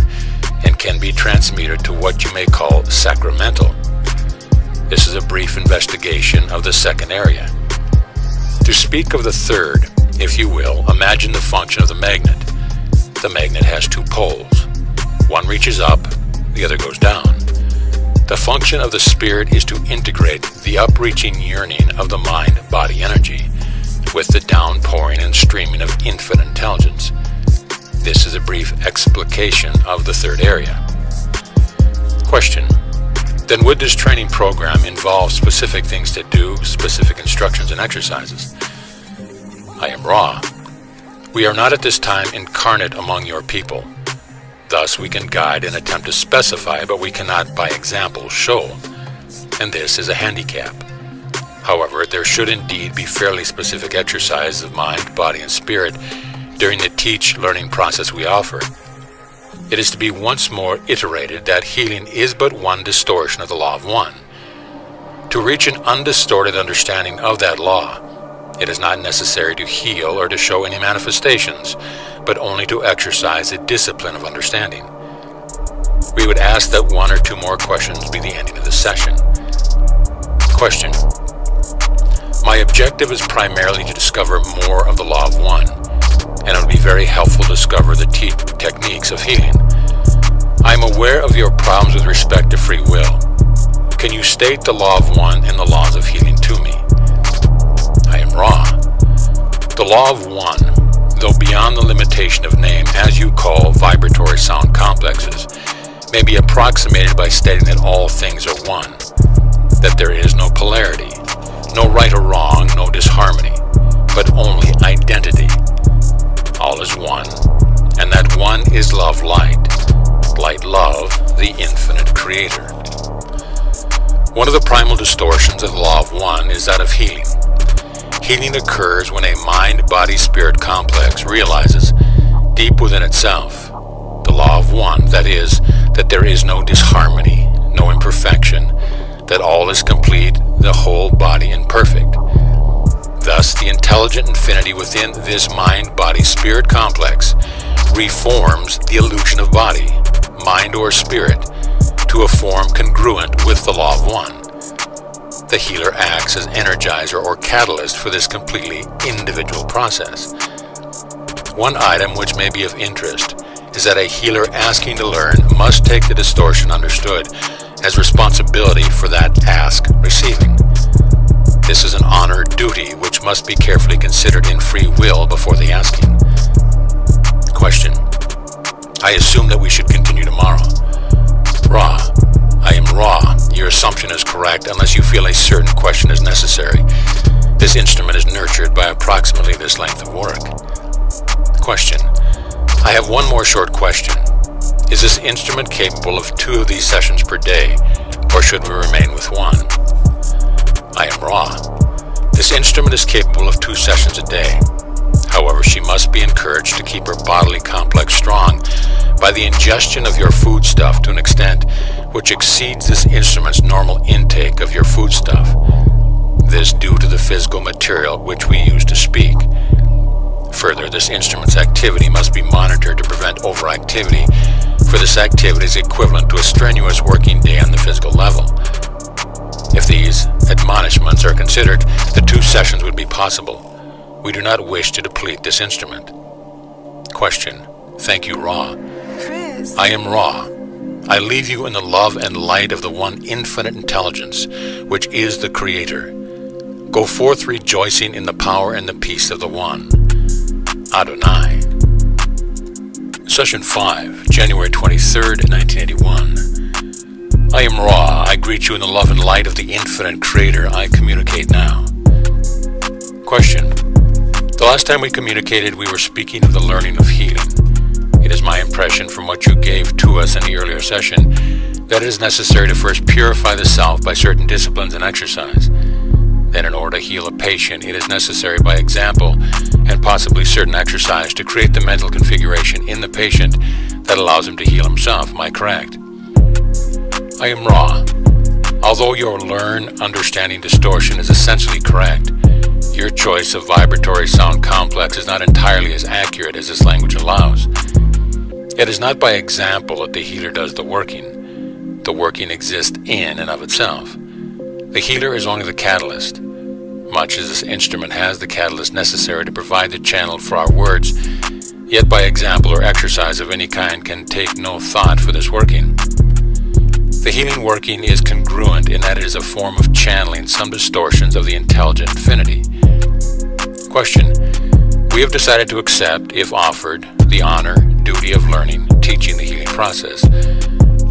and can be transmuted to what you may call sacramental. This is a brief investigation of the second area. To speak of the third, if you will, imagine the function of the magnet. The magnet has two poles. One reaches up, the other goes down. The function of the spirit is to integrate the upreaching yearning of the mind-body energy with the downpouring and streaming of infinite intelligence. This is a brief explication of the third area. Question. Then would this training program involve specific things to do, specific instructions and exercises? I am Ra. We are not at this time incarnate among your people. Thus we can guide and attempt to specify, but we cannot by example show. and this is a handicap. However, there should indeed be fairly specific exercises of mind, body, and spirit during the teach-learning process we offer. It is to be once more iterated that healing is but one distortion of the law of one. To reach an undistorted understanding of that law, it is not necessary to heal or to show any manifestations, but only to exercise the discipline of understanding. We would ask that one or two more questions be the ending of the session. Question. My objective is primarily to discover more of the law of one, and it would be very helpful to discover the techniques of healing. I am aware of your problems with respect to free will. Can you state the law of one and the laws of healing to me? I am Ra. The law of one, though beyond the limitation of name, as you call vibratory sound complexes, may be approximated by stating that all things are one, that there is no polarity, no right or wrong, no disharmony, but only identity. All is one, and that one is love light, light love, the infinite creator. One of the primal distortions of the law of one is that of healing. Healing occurs when a mind-body-spirit complex realizes, deep within itself, the law of one, that is, that there is no disharmony, no imperfection, that all is complete, the whole body and perfect. Thus, the intelligent infinity within this mind-body-spirit complex reforms the illusion of body, mind or spirit, to a form congruent with the law of one. The healer acts as energizer or catalyst for this completely individual process. One item which may be of interest is that a healer asking to learn must take the distortion understood as responsibility for that ask receiving. This is an honor duty which must be carefully considered in free will before the asking. Question. I assume that we should continue tomorrow. Ra. I am Ra. Your assumption is correct unless you feel a certain question is necessary. This instrument is nurtured by approximately this length of work. Question. I have one more short question. Is this instrument capable of 2 of these sessions per day, or should we remain with one? I am Ra. This instrument is capable of 2 sessions a day. However, she must be encouraged to keep her bodily complex strong by the ingestion of your foodstuff to an extent which exceeds this instrument's normal intake of your foodstuff. This due to the physical material which we use to speak. Further, this instrument's activity must be monitored to prevent overactivity, for this activity is equivalent to a strenuous working day on the physical level. If these admonishments are considered, the 2 sessions would be possible. We do not wish to deplete this instrument. Question. Thank you, Ra. Chris. I am Ra. I leave you in the love and light of the one infinite intelligence, which is the Creator. Go forth rejoicing in the power and the peace of the One. Adonai. Session 5, January 23rd, 1981. I am Ra. I greet you in the love and light of the infinite Creator. I communicate now. Question. The last time we communicated, we were speaking of the learning of healing. It is my impression from what you gave to us in the earlier session that it is necessary to first purify the self by certain disciplines and exercise. Then in order to heal a patient, it is necessary by example and possibly certain exercise to create the mental configuration in the patient that allows him to heal himself. Am I correct? I am Ra. Although your learn, understanding distortion is essentially correct, your choice of vibratory sound complex is not entirely as accurate as this language allows. It is not by example that the healer does the working. The working exists in and of itself. The healer is only the catalyst. Much as this instrument has the catalyst necessary to provide the channel for our words, yet by example or exercise of any kind can take no thought for this working. The healing working is congruent in that it is a form of channeling some distortions of the intelligent infinity. Question. We have decided to accept, if offered, the honor, duty of learning, teaching the healing process.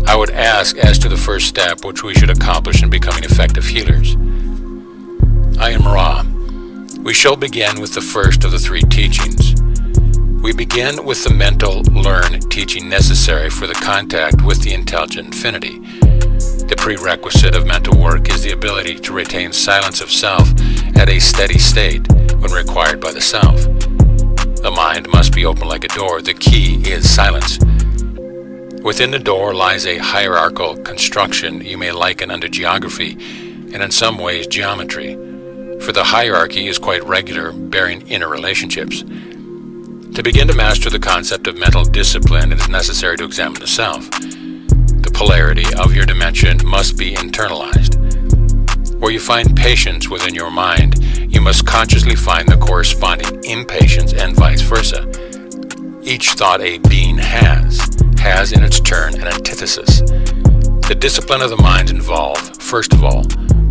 I would ask as to the first step which we should accomplish in becoming effective healers. I am Ra. We shall begin with the first of the 3 teachings. We begin with the mental learn teaching necessary for the contact with the intelligent infinity. The prerequisite of mental work is the ability to retain silence of self at a steady state when required by the self. The mind must be open like a door. The key is silence. Within the door lies a hierarchical construction you may liken unto geography, and in some ways geometry, for the hierarchy is quite regular, bearing inner relationships. To begin to master the concept of mental discipline, it is necessary to examine the self. The polarity of your dimension must be internalized. Where you find patience within your mind, you must consciously find the corresponding impatience and vice versa. Each thought a being has in its turn an antithesis. The discipline of the mind involves, first of all,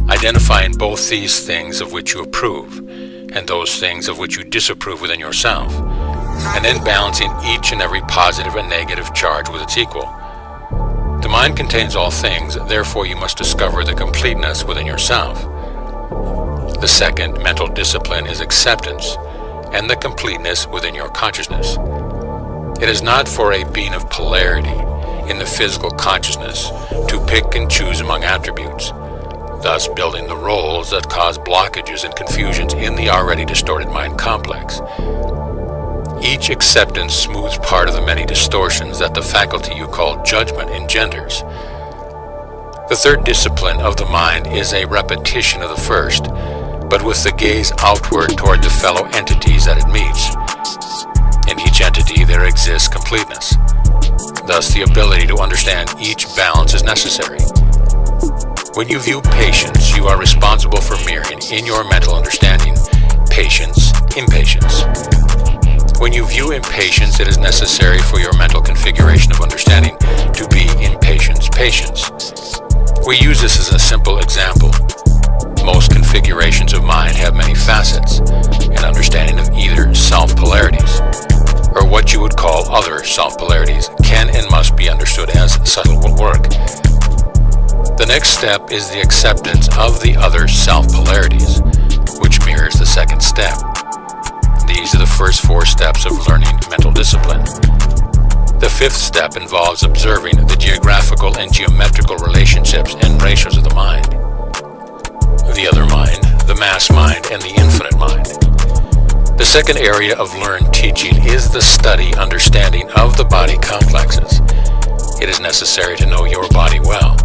identifying both these things of which you approve and those things of which you disapprove within yourself, and then balancing each and every positive and negative charge with its equal. The mind contains all things, therefore you must discover the completeness within yourself. The second mental discipline is acceptance and the completeness within your consciousness. It is not for a being of polarity in the physical consciousness to pick and choose among attributes, thus building the roles that cause blockages and confusions in the already distorted mind complex. Each acceptance smooths part of the many distortions that the faculty you call judgment engenders. The third discipline of the mind is a repetition of the first, but with the gaze outward toward the fellow entities that it meets. In each entity there exists completeness. Thus the ability to understand each balance is necessary. When you view patience, you are responsible for mirroring in your mental understanding patience, impatience. When you view impatience, it is necessary for your mental configuration of understanding to be impatience, patience. We use this as a simple example. Most configurations of mind have many facets, an understanding of either self-polarities, or what you would call other self-polarities, can and must be understood as subtle work. The next step is the acceptance of the other self-polarities, which mirrors the second step. These are the first 4 steps of learning mental discipline. The 5th step involves observing the geographical and geometrical relationships and ratios of the mind. The other mind, the mass mind, and the infinite mind. The second area of learned teaching is the study, understanding of the body complexes. It is necessary to know your body well.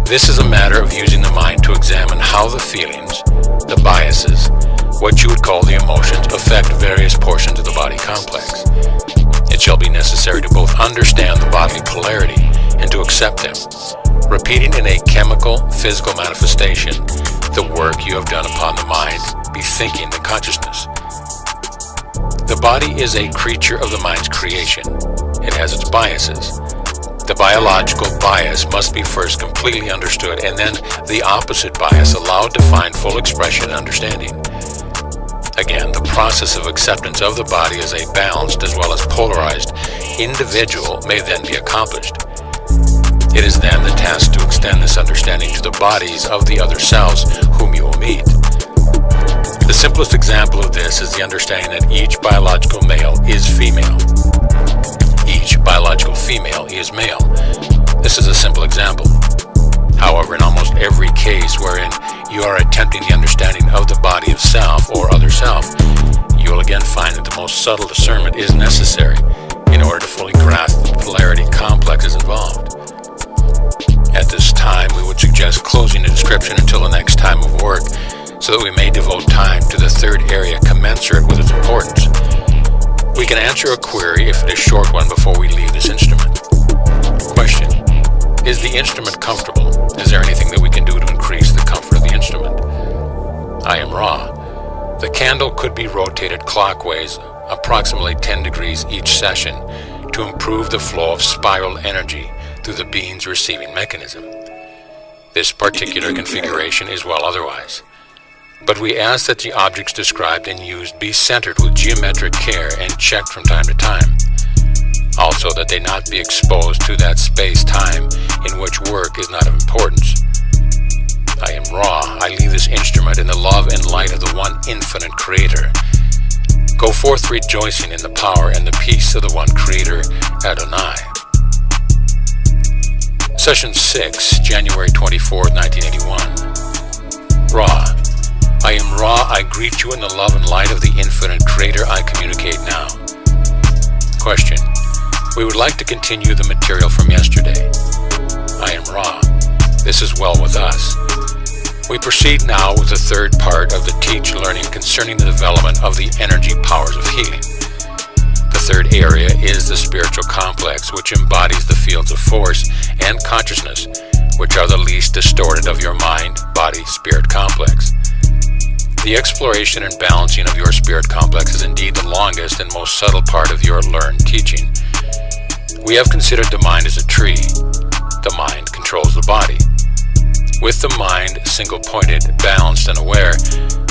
This is a matter of using the mind to examine how the feelings, the biases, what you would call the emotions, affect various portions of the body complex. It shall be necessary to both understand the bodily polarity and to accept them, repeating in a chemical, physical manifestation the work you have done upon the mind, bethinking the consciousness. The body is a creature of the mind's creation. It has its biases. The biological bias must be first completely understood and then the opposite bias allowed to find full expression and understanding. Again, the process of acceptance of the body as a balanced as well as polarized individual may then be accomplished. It is then the task to extend this understanding to the bodies of the other selves whom you will meet. The simplest example of this is the understanding that each biological male is female. Each biological female is male. This is a simple example. However, in almost every case wherein you are attempting the understanding of the body of self or other self, you will again find that the most subtle discernment is necessary in order to fully grasp the polarity complexes involved. At this time, we would suggest closing the description until the next time of work so that we may devote time to the third area commensurate with its importance. We can answer a query if it is a short one before we leave this instrument. Question: is the instrument comfortable? Is there anything that we can do to increase the comfort of the instrument? I am Ra. The candle could be rotated clockwise approximately 10 degrees each session to improve the flow of spiral energy through the being's receiving mechanism. This particular configuration is well otherwise, but we ask that the objects described and used be centered with geometric care and checked from time to time. Also that they not be exposed to that space-time in which work is not of importance. I am Ra. I leave this instrument in the love and light of the one infinite Creator. Go forth rejoicing in the power and the peace of the one Creator, Adonai. Session 6, January 24, 1981. Ra. I am Ra. I greet you in the love and light of the infinite creator. I communicate now. Question. We would like to continue the material from yesterday. I am Ra. This is well with us. We proceed now with the third part of the teach learning concerning the development of the energy powers of healing. The third area is the spiritual complex, which embodies the fields of force and consciousness, which are the least distorted of your mind, body, spirit complex. The exploration and balancing of your spirit complex is indeed the longest and most subtle part of your learned teaching. We have considered the mind as a tree. The mind controls the body. With the mind single-pointed, balanced, and aware,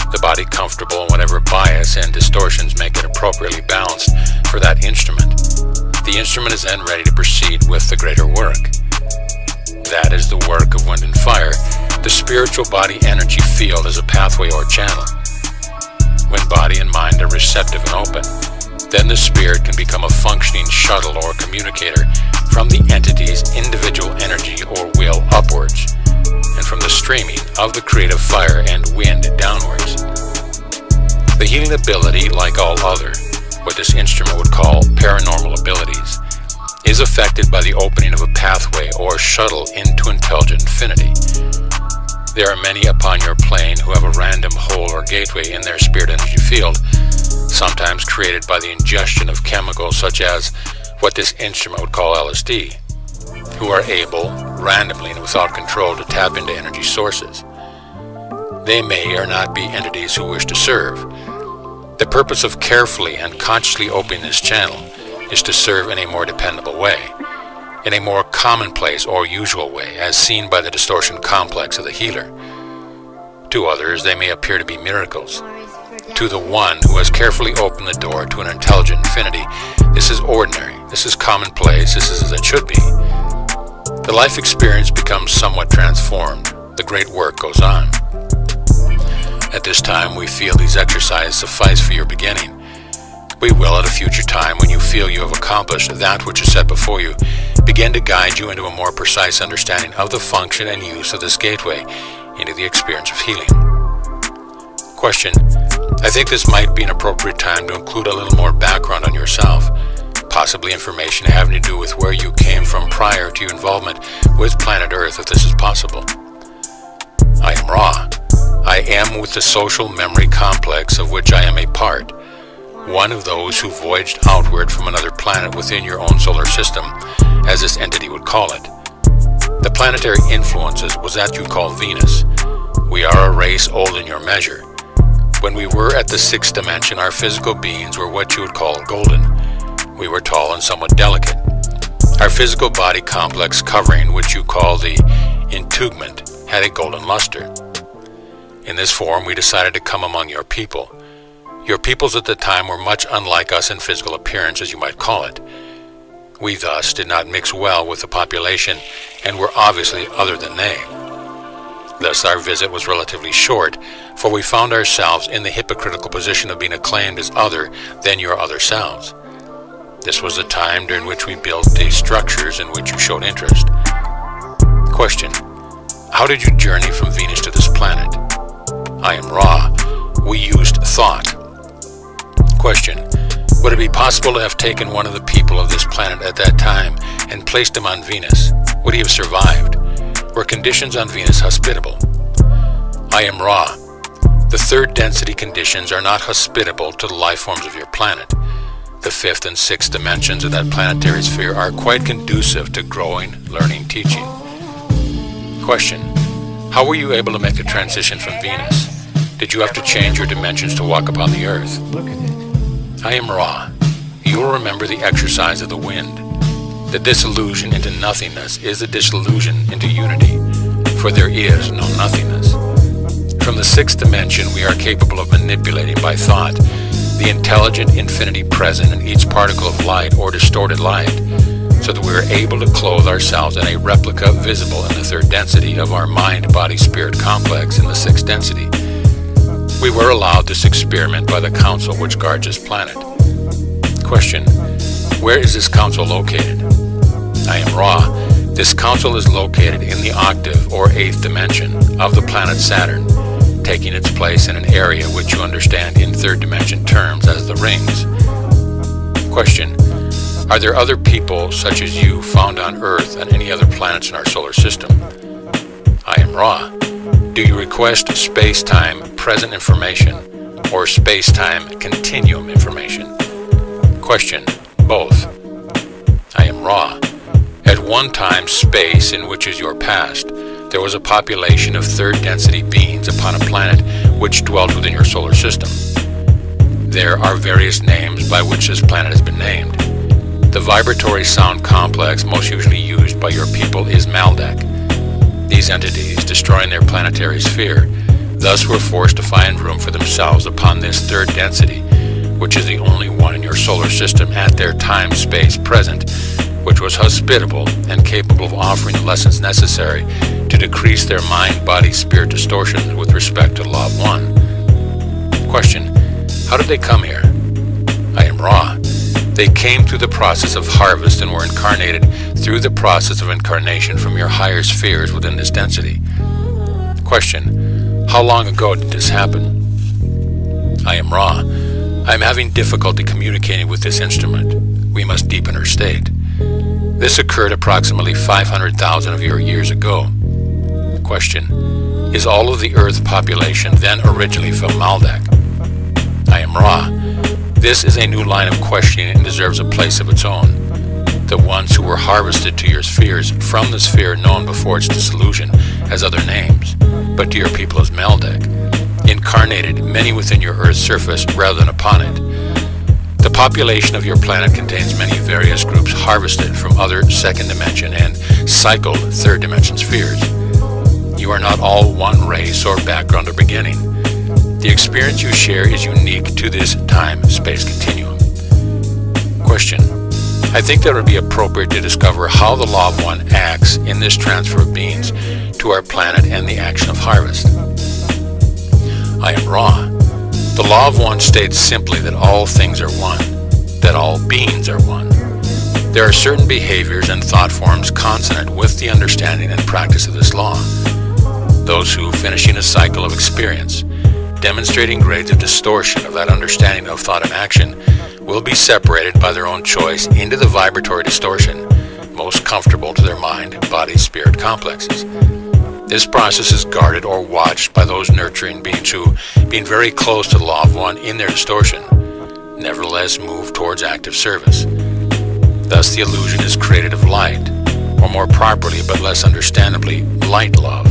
the body comfortable in whatever bias and distortions make it appropriately balanced for that instrument, the instrument is then ready to proceed with the greater work. That is the work of wind and fire. The spiritual body energy field is a pathway or channel. When body and mind are receptive and open, then the spirit can become a functioning shuttle or communicator from the entity's individual energy or will upwards, and from the streaming of the creative fire and wind downwards. The healing ability, like all other, what this instrument would call paranormal abilities, is affected by the opening of a pathway or shuttle into intelligent infinity. There are many upon your plane who have a random hole or gateway in their spirit energy field, sometimes created by the ingestion of chemicals such as what this instrument would call LSD, who are able, randomly and without control, to tap into energy sources. They may or not be entities who wish to serve. The purpose of carefully and consciously opening this channel is to serve in a more dependable way, in a more commonplace or usual way, as seen by the distortion complex of the healer. To others, they may appear to be miracles. To the one who has carefully opened the door to an intelligent infinity, this is ordinary, this is commonplace, this is as it should be. The life experience becomes somewhat transformed. The great work goes on. At this time, we feel these exercises suffice for your beginning. We will, at a future time, when you feel you have accomplished that which is set before you, begin to guide you into a more precise understanding of the function and use of this gateway into the experience of healing. Question. I think this might be an appropriate time to include a little more background on yourself, possibly information having to do with where you came from prior to your involvement with planet Earth, if this is possible. I am Ra. I am with the social memory complex of which I am a part, one of those who voyaged outward from another planet within your own solar system, as this entity would call it. The planetary influences was that you call Venus. We are a race old in your measure. When we were at the sixth dimension, our physical beings were what you would call golden. We were tall and somewhat delicate. Our physical body complex covering, which you call the integument, had a golden luster. In this form, we decided to come among your people. Your peoples at the time were much unlike us in physical appearance, as you might call it. We thus did not mix well with the population and were obviously other than they. Thus our visit was relatively short, for we found ourselves in the hypocritical position of being acclaimed as other than your other selves. This was the time during which we built the structures in which you showed interest. Question. How did you journey from Venus to this planet? I am Ra. We used thought. Question. Would it be possible to have taken one of the people of this planet at that time and placed him on Venus? Would he have survived? Were conditions on Venus hospitable? I am Ra. The third density conditions are not hospitable to the life forms of your planet. The fifth and sixth dimensions of that planetary sphere are quite conducive to growing, learning, teaching. Question. How were you able to make the transition from Venus? Did you have to change your dimensions to walk upon the earth? I am Ra. You will remember the exercise of the wind. The dissolution into nothingness is a dissolution into unity, for there is no nothingness. From the sixth dimension, we are capable of manipulating by thought the intelligent infinity present in each particle of light or distorted light, so that we are able to clothe ourselves in a replica visible in the third density of our mind-body-spirit complex in the sixth density. We were allowed this experiment by the council which guards this planet. Question. Where is this council located? I am Ra. This council is located in the octave or 8th dimension of the planet Saturn, taking its place in an area which you understand in 3rd dimension terms as the rings. Question: are there other people such as you found on Earth and any other planets in our solar system? I am Ra. Do you request space-time present information or space-time continuum information? Question: both. I am Ra. At one time, space, in which is your past, there was a population of 3rd density beings upon a planet which dwelt within your solar system. There are various names by which this planet has been named. The vibratory sound complex most usually used by your people is Maldak. These entities, destroying their planetary sphere, thus were forced to find room for themselves upon this 3rd density, which is the only one in your solar system at their time-space present, which was hospitable and capable of offering the lessons necessary to decrease their mind-body-spirit distortions with respect to Law of One. Question: how did they come here? I am Ra. They came through the process of harvest and were incarnated through the process of incarnation from your higher spheres within this density. Question: how long ago did this happen? I am Ra. I am having difficulty communicating with this instrument. We must deepen her state. This occurred approximately 500,000 of your years ago. Question: is all of the Earth population then originally from Maldak? I am Ra. This is a new line of questioning and deserves a place of its own. The ones who were harvested to your spheres from the sphere known before its dissolution as other names, but to your people as Maldak, incarnated many within your Earth's surface rather than upon it. The population of your planet contains many various groups harvested from other 2nd dimension and cycled 3rd dimension spheres. You are not all one race or background or beginning. The experience you share is unique to this time-space continuum. Question: I think that it would be appropriate to discover how the Law of One acts in this transfer of beings to our planet and the action of harvest. I am Ra. The Law of One states simply that all things are one, that all beings are one. There are certain behaviors and thought forms consonant with the understanding and practice of this law. Those who, finishing a cycle of experience, demonstrating grades of distortion of that understanding of thought and action, will be separated by their own choice into the vibratory distortion most comfortable to their mind, body, spirit complexes. This process is guarded or watched by those nurturing beings who, being very close to the Law of One in their distortion, nevertheless move towards active service. Thus the illusion is created of light, or more properly but less understandably, light love.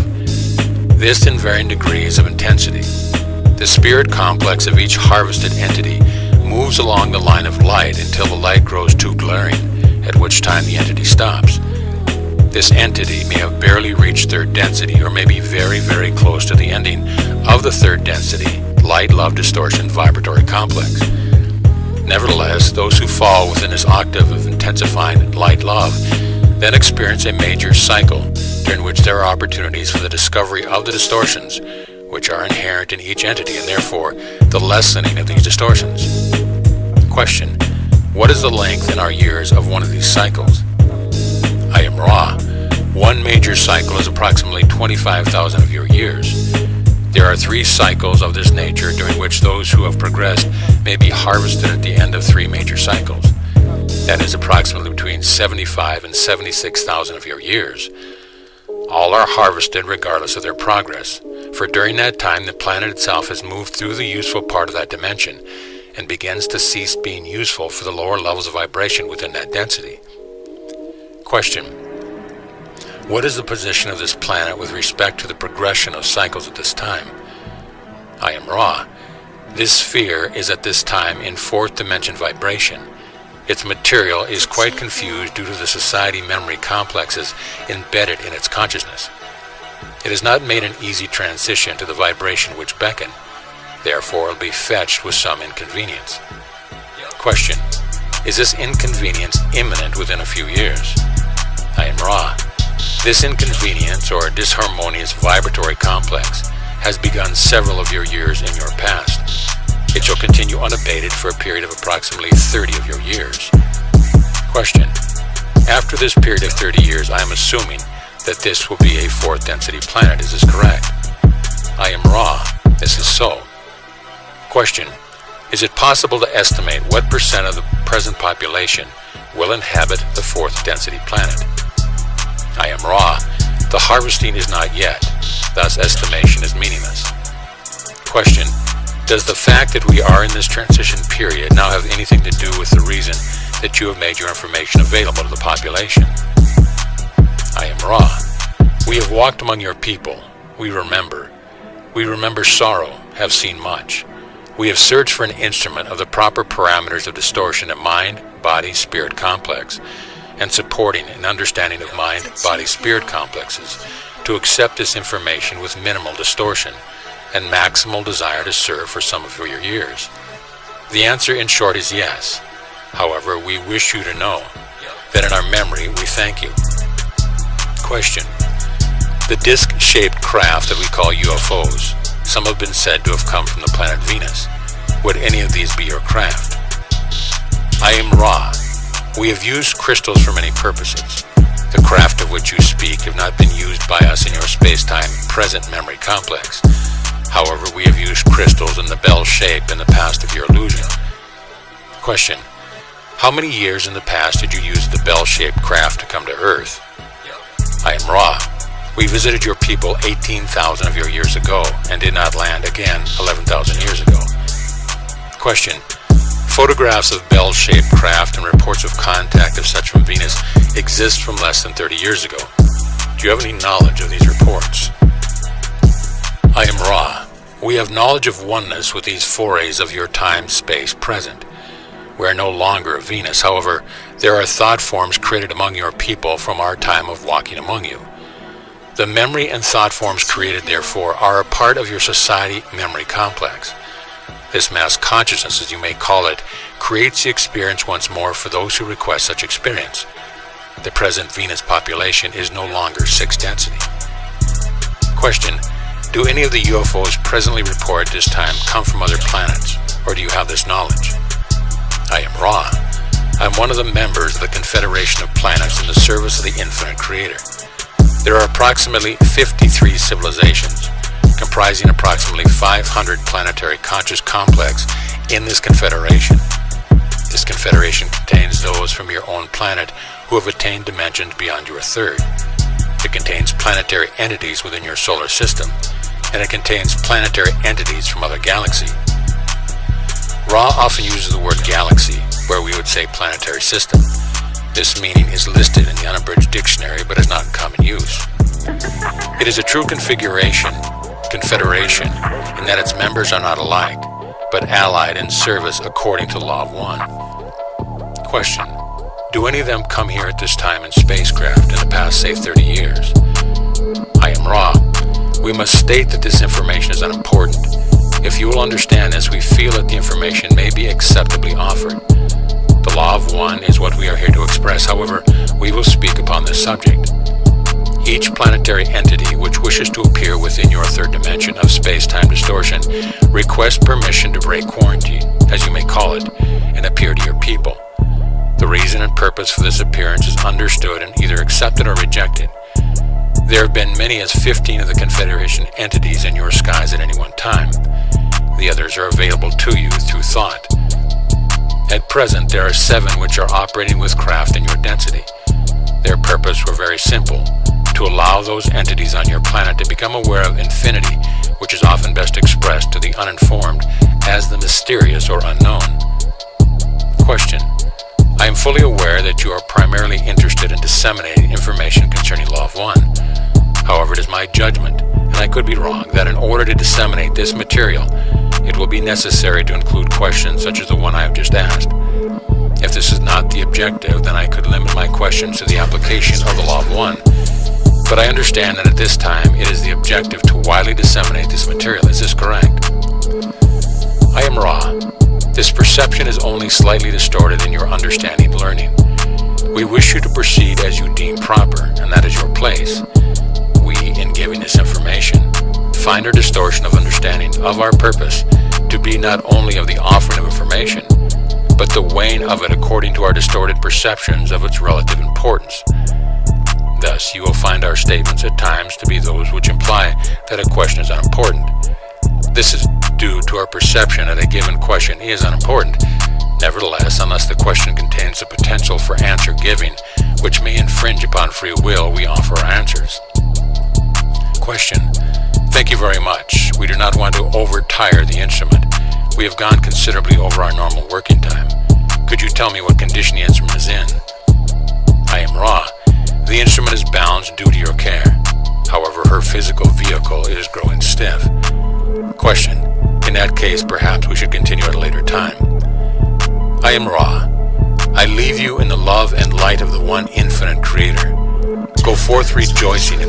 This in varying degrees of intensity. The spirit complex of each harvested entity moves along the line of light until the light grows too glaring, at which time the entity stops. This entity may have barely reached 3rd density or may be very, very close to the ending of the 3rd density, light-love distortion vibratory complex. Nevertheless, those who fall within this octave of intensifying light-love then experience a major cycle during which there are opportunities for the discovery of the distortions which are inherent in each entity and therefore the lessening of these distortions. Question: what is the length in our years of one of these cycles? I am Ra. One major cycle is approximately 25,000 of your years. There are 3 cycles of this nature during which those who have progressed may be harvested at the end of 3 major cycles. That is approximately between 75 and 76,000 of your years. All are harvested regardless of their progress, for during that time the planet itself has moved through the useful part of that dimension and begins to cease being useful for the lower levels of vibration within that density. Question: what is the position of this planet with respect to the progression of cycles at this time? I am Ra. This sphere is at this time in 4th dimension vibration. Its material is quite confused due to the society memory complexes embedded in its consciousness. It has not made an easy transition to the vibration which beckon. Therefore, it will be fetched with some inconvenience. Question: is this inconvenience imminent within a few years? I am Ra. This inconvenience or disharmonious vibratory complex has begun several of your years in your past. It shall continue unabated for a period of approximately 30 of your years. Question: After this period of 30 years, I am assuming that this will be a fourth density planet. Is this correct? I am Ra. This is so. Question. Is it possible to estimate what percent of the present population will inhabit the fourth density planet? I am Ra. The harvesting is not yet, thus estimation is meaningless. Question. Does the fact that we are in this transition period now have anything to do with the reason that you have made your information available to the population? I am Ra. We have walked among your people. We remember. We remember sorrow, have seen much. We have searched for an instrument of the proper parameters of distortion at mind, body, spirit complex, and supporting an understanding of mind, body, spirit complexes to accept this information with minimal distortion and maximal desire to serve for some of your years. The answer in short is yes. However, we wish you to know that in our memory we thank you. Question. The disc-shaped craft that we call UFOs, some have been said to have come from the planet Venus. Would any of these be your craft? I am Ra. We have used crystals for many purposes. The craft of which you speak have not been used by us in your space-time present memory complex. However, we have used crystals in the bell shape in the past of your illusion. Question. How many years in the past did you use the bell-shaped craft to come to Earth? I am Ra. We visited your people 18,000 of your years ago and did not land again 11,000 years ago. Question. Photographs of bell-shaped craft and reports of contact of such from Venus exist from less than 30 years ago. Do you have any knowledge of these reports? I am Ra. We have knowledge of oneness with these forays of your time-space present. We are no longer of Venus. However, there are thought forms created among your people from our time of walking among you. The memory and thought forms created, therefore, are a part of your society memory complex. This mass consciousness, as you may call it, creates the experience once more for those who request such experience. The present Venus population is no longer sixth density. Question. Do any of the UFOs presently reported at this time come from other planets, or do you have this knowledge? I am Ra. I am one of the members of the Confederation of Planets in the service of the Infinite Creator. There are approximately 53 civilizations, comprising approximately 500 planetary conscious complex in this confederation. This confederation contains those from your own planet who have attained dimensions beyond your third. It contains planetary entities within your solar system, and it contains planetary entities from other galaxies. Ra often uses the word galaxy, where we would say planetary system. This meaning is listed in the unabridged dictionary, but is not in common use. It is a true confederation, in that its members are not alike, but allied in service according to law of one. Question. Do any of them come here at this time in spacecraft in the past, say, 30 years? I am Ra. We must state that this information is unimportant. If you will understand this, we feel that the information may be acceptably offered. The law of one is what we are here to express. However, we will speak upon this subject. Each planetary entity which wishes to appear within your third dimension of space-time distortion requests permission to break quarantine, as you may call it, and appear to your people. The reason and purpose for this appearance is understood and either accepted or rejected. There have been many as 15 of the Confederation entities in your skies at any one time. The others are available to you through thought. At present, there are 7 which are operating with craft in your density. Their purpose were very simple, to allow those entities on your planet to become aware of infinity, which is often best expressed to the uninformed as the mysterious or unknown. Question. I am fully aware that you are primarily interested in disseminating information concerning Law of One. However, it is my judgment, and I could be wrong, that in order to disseminate this material, it will be necessary to include questions such as the one I have just asked. If this is not the objective, then I could limit my questions to the application of the Law of One. But I understand that at this time it is the objective to widely disseminate this material. Is this correct? I am Ra. This perception is only slightly distorted in your understanding and learning. We wish you to proceed as you deem proper, and that is your place. We, in giving this information, find our distortion of understanding of our purpose to be not only of the offering of information, but the weighing of it according to our distorted perceptions of its relative importance. Thus, you will find our statements at times to be those which imply that a question is unimportant. This is due to our perception that a given question is unimportant. Nevertheless, unless the question contains the potential for answer giving, which may infringe upon free will, we offer our answers. Question. Thank you very much. We do not want to overtire the instrument. We have gone considerably over our normal working time. Could you tell me what condition the instrument is in? I am Ra. The instrument is bound due to your care. However, her physical vehicle is growing stiff. Question. In that case, perhaps we should continue at a later time. I am Ra. I leave you in the love and light of the one infinite Creator. Go forth rejoicing in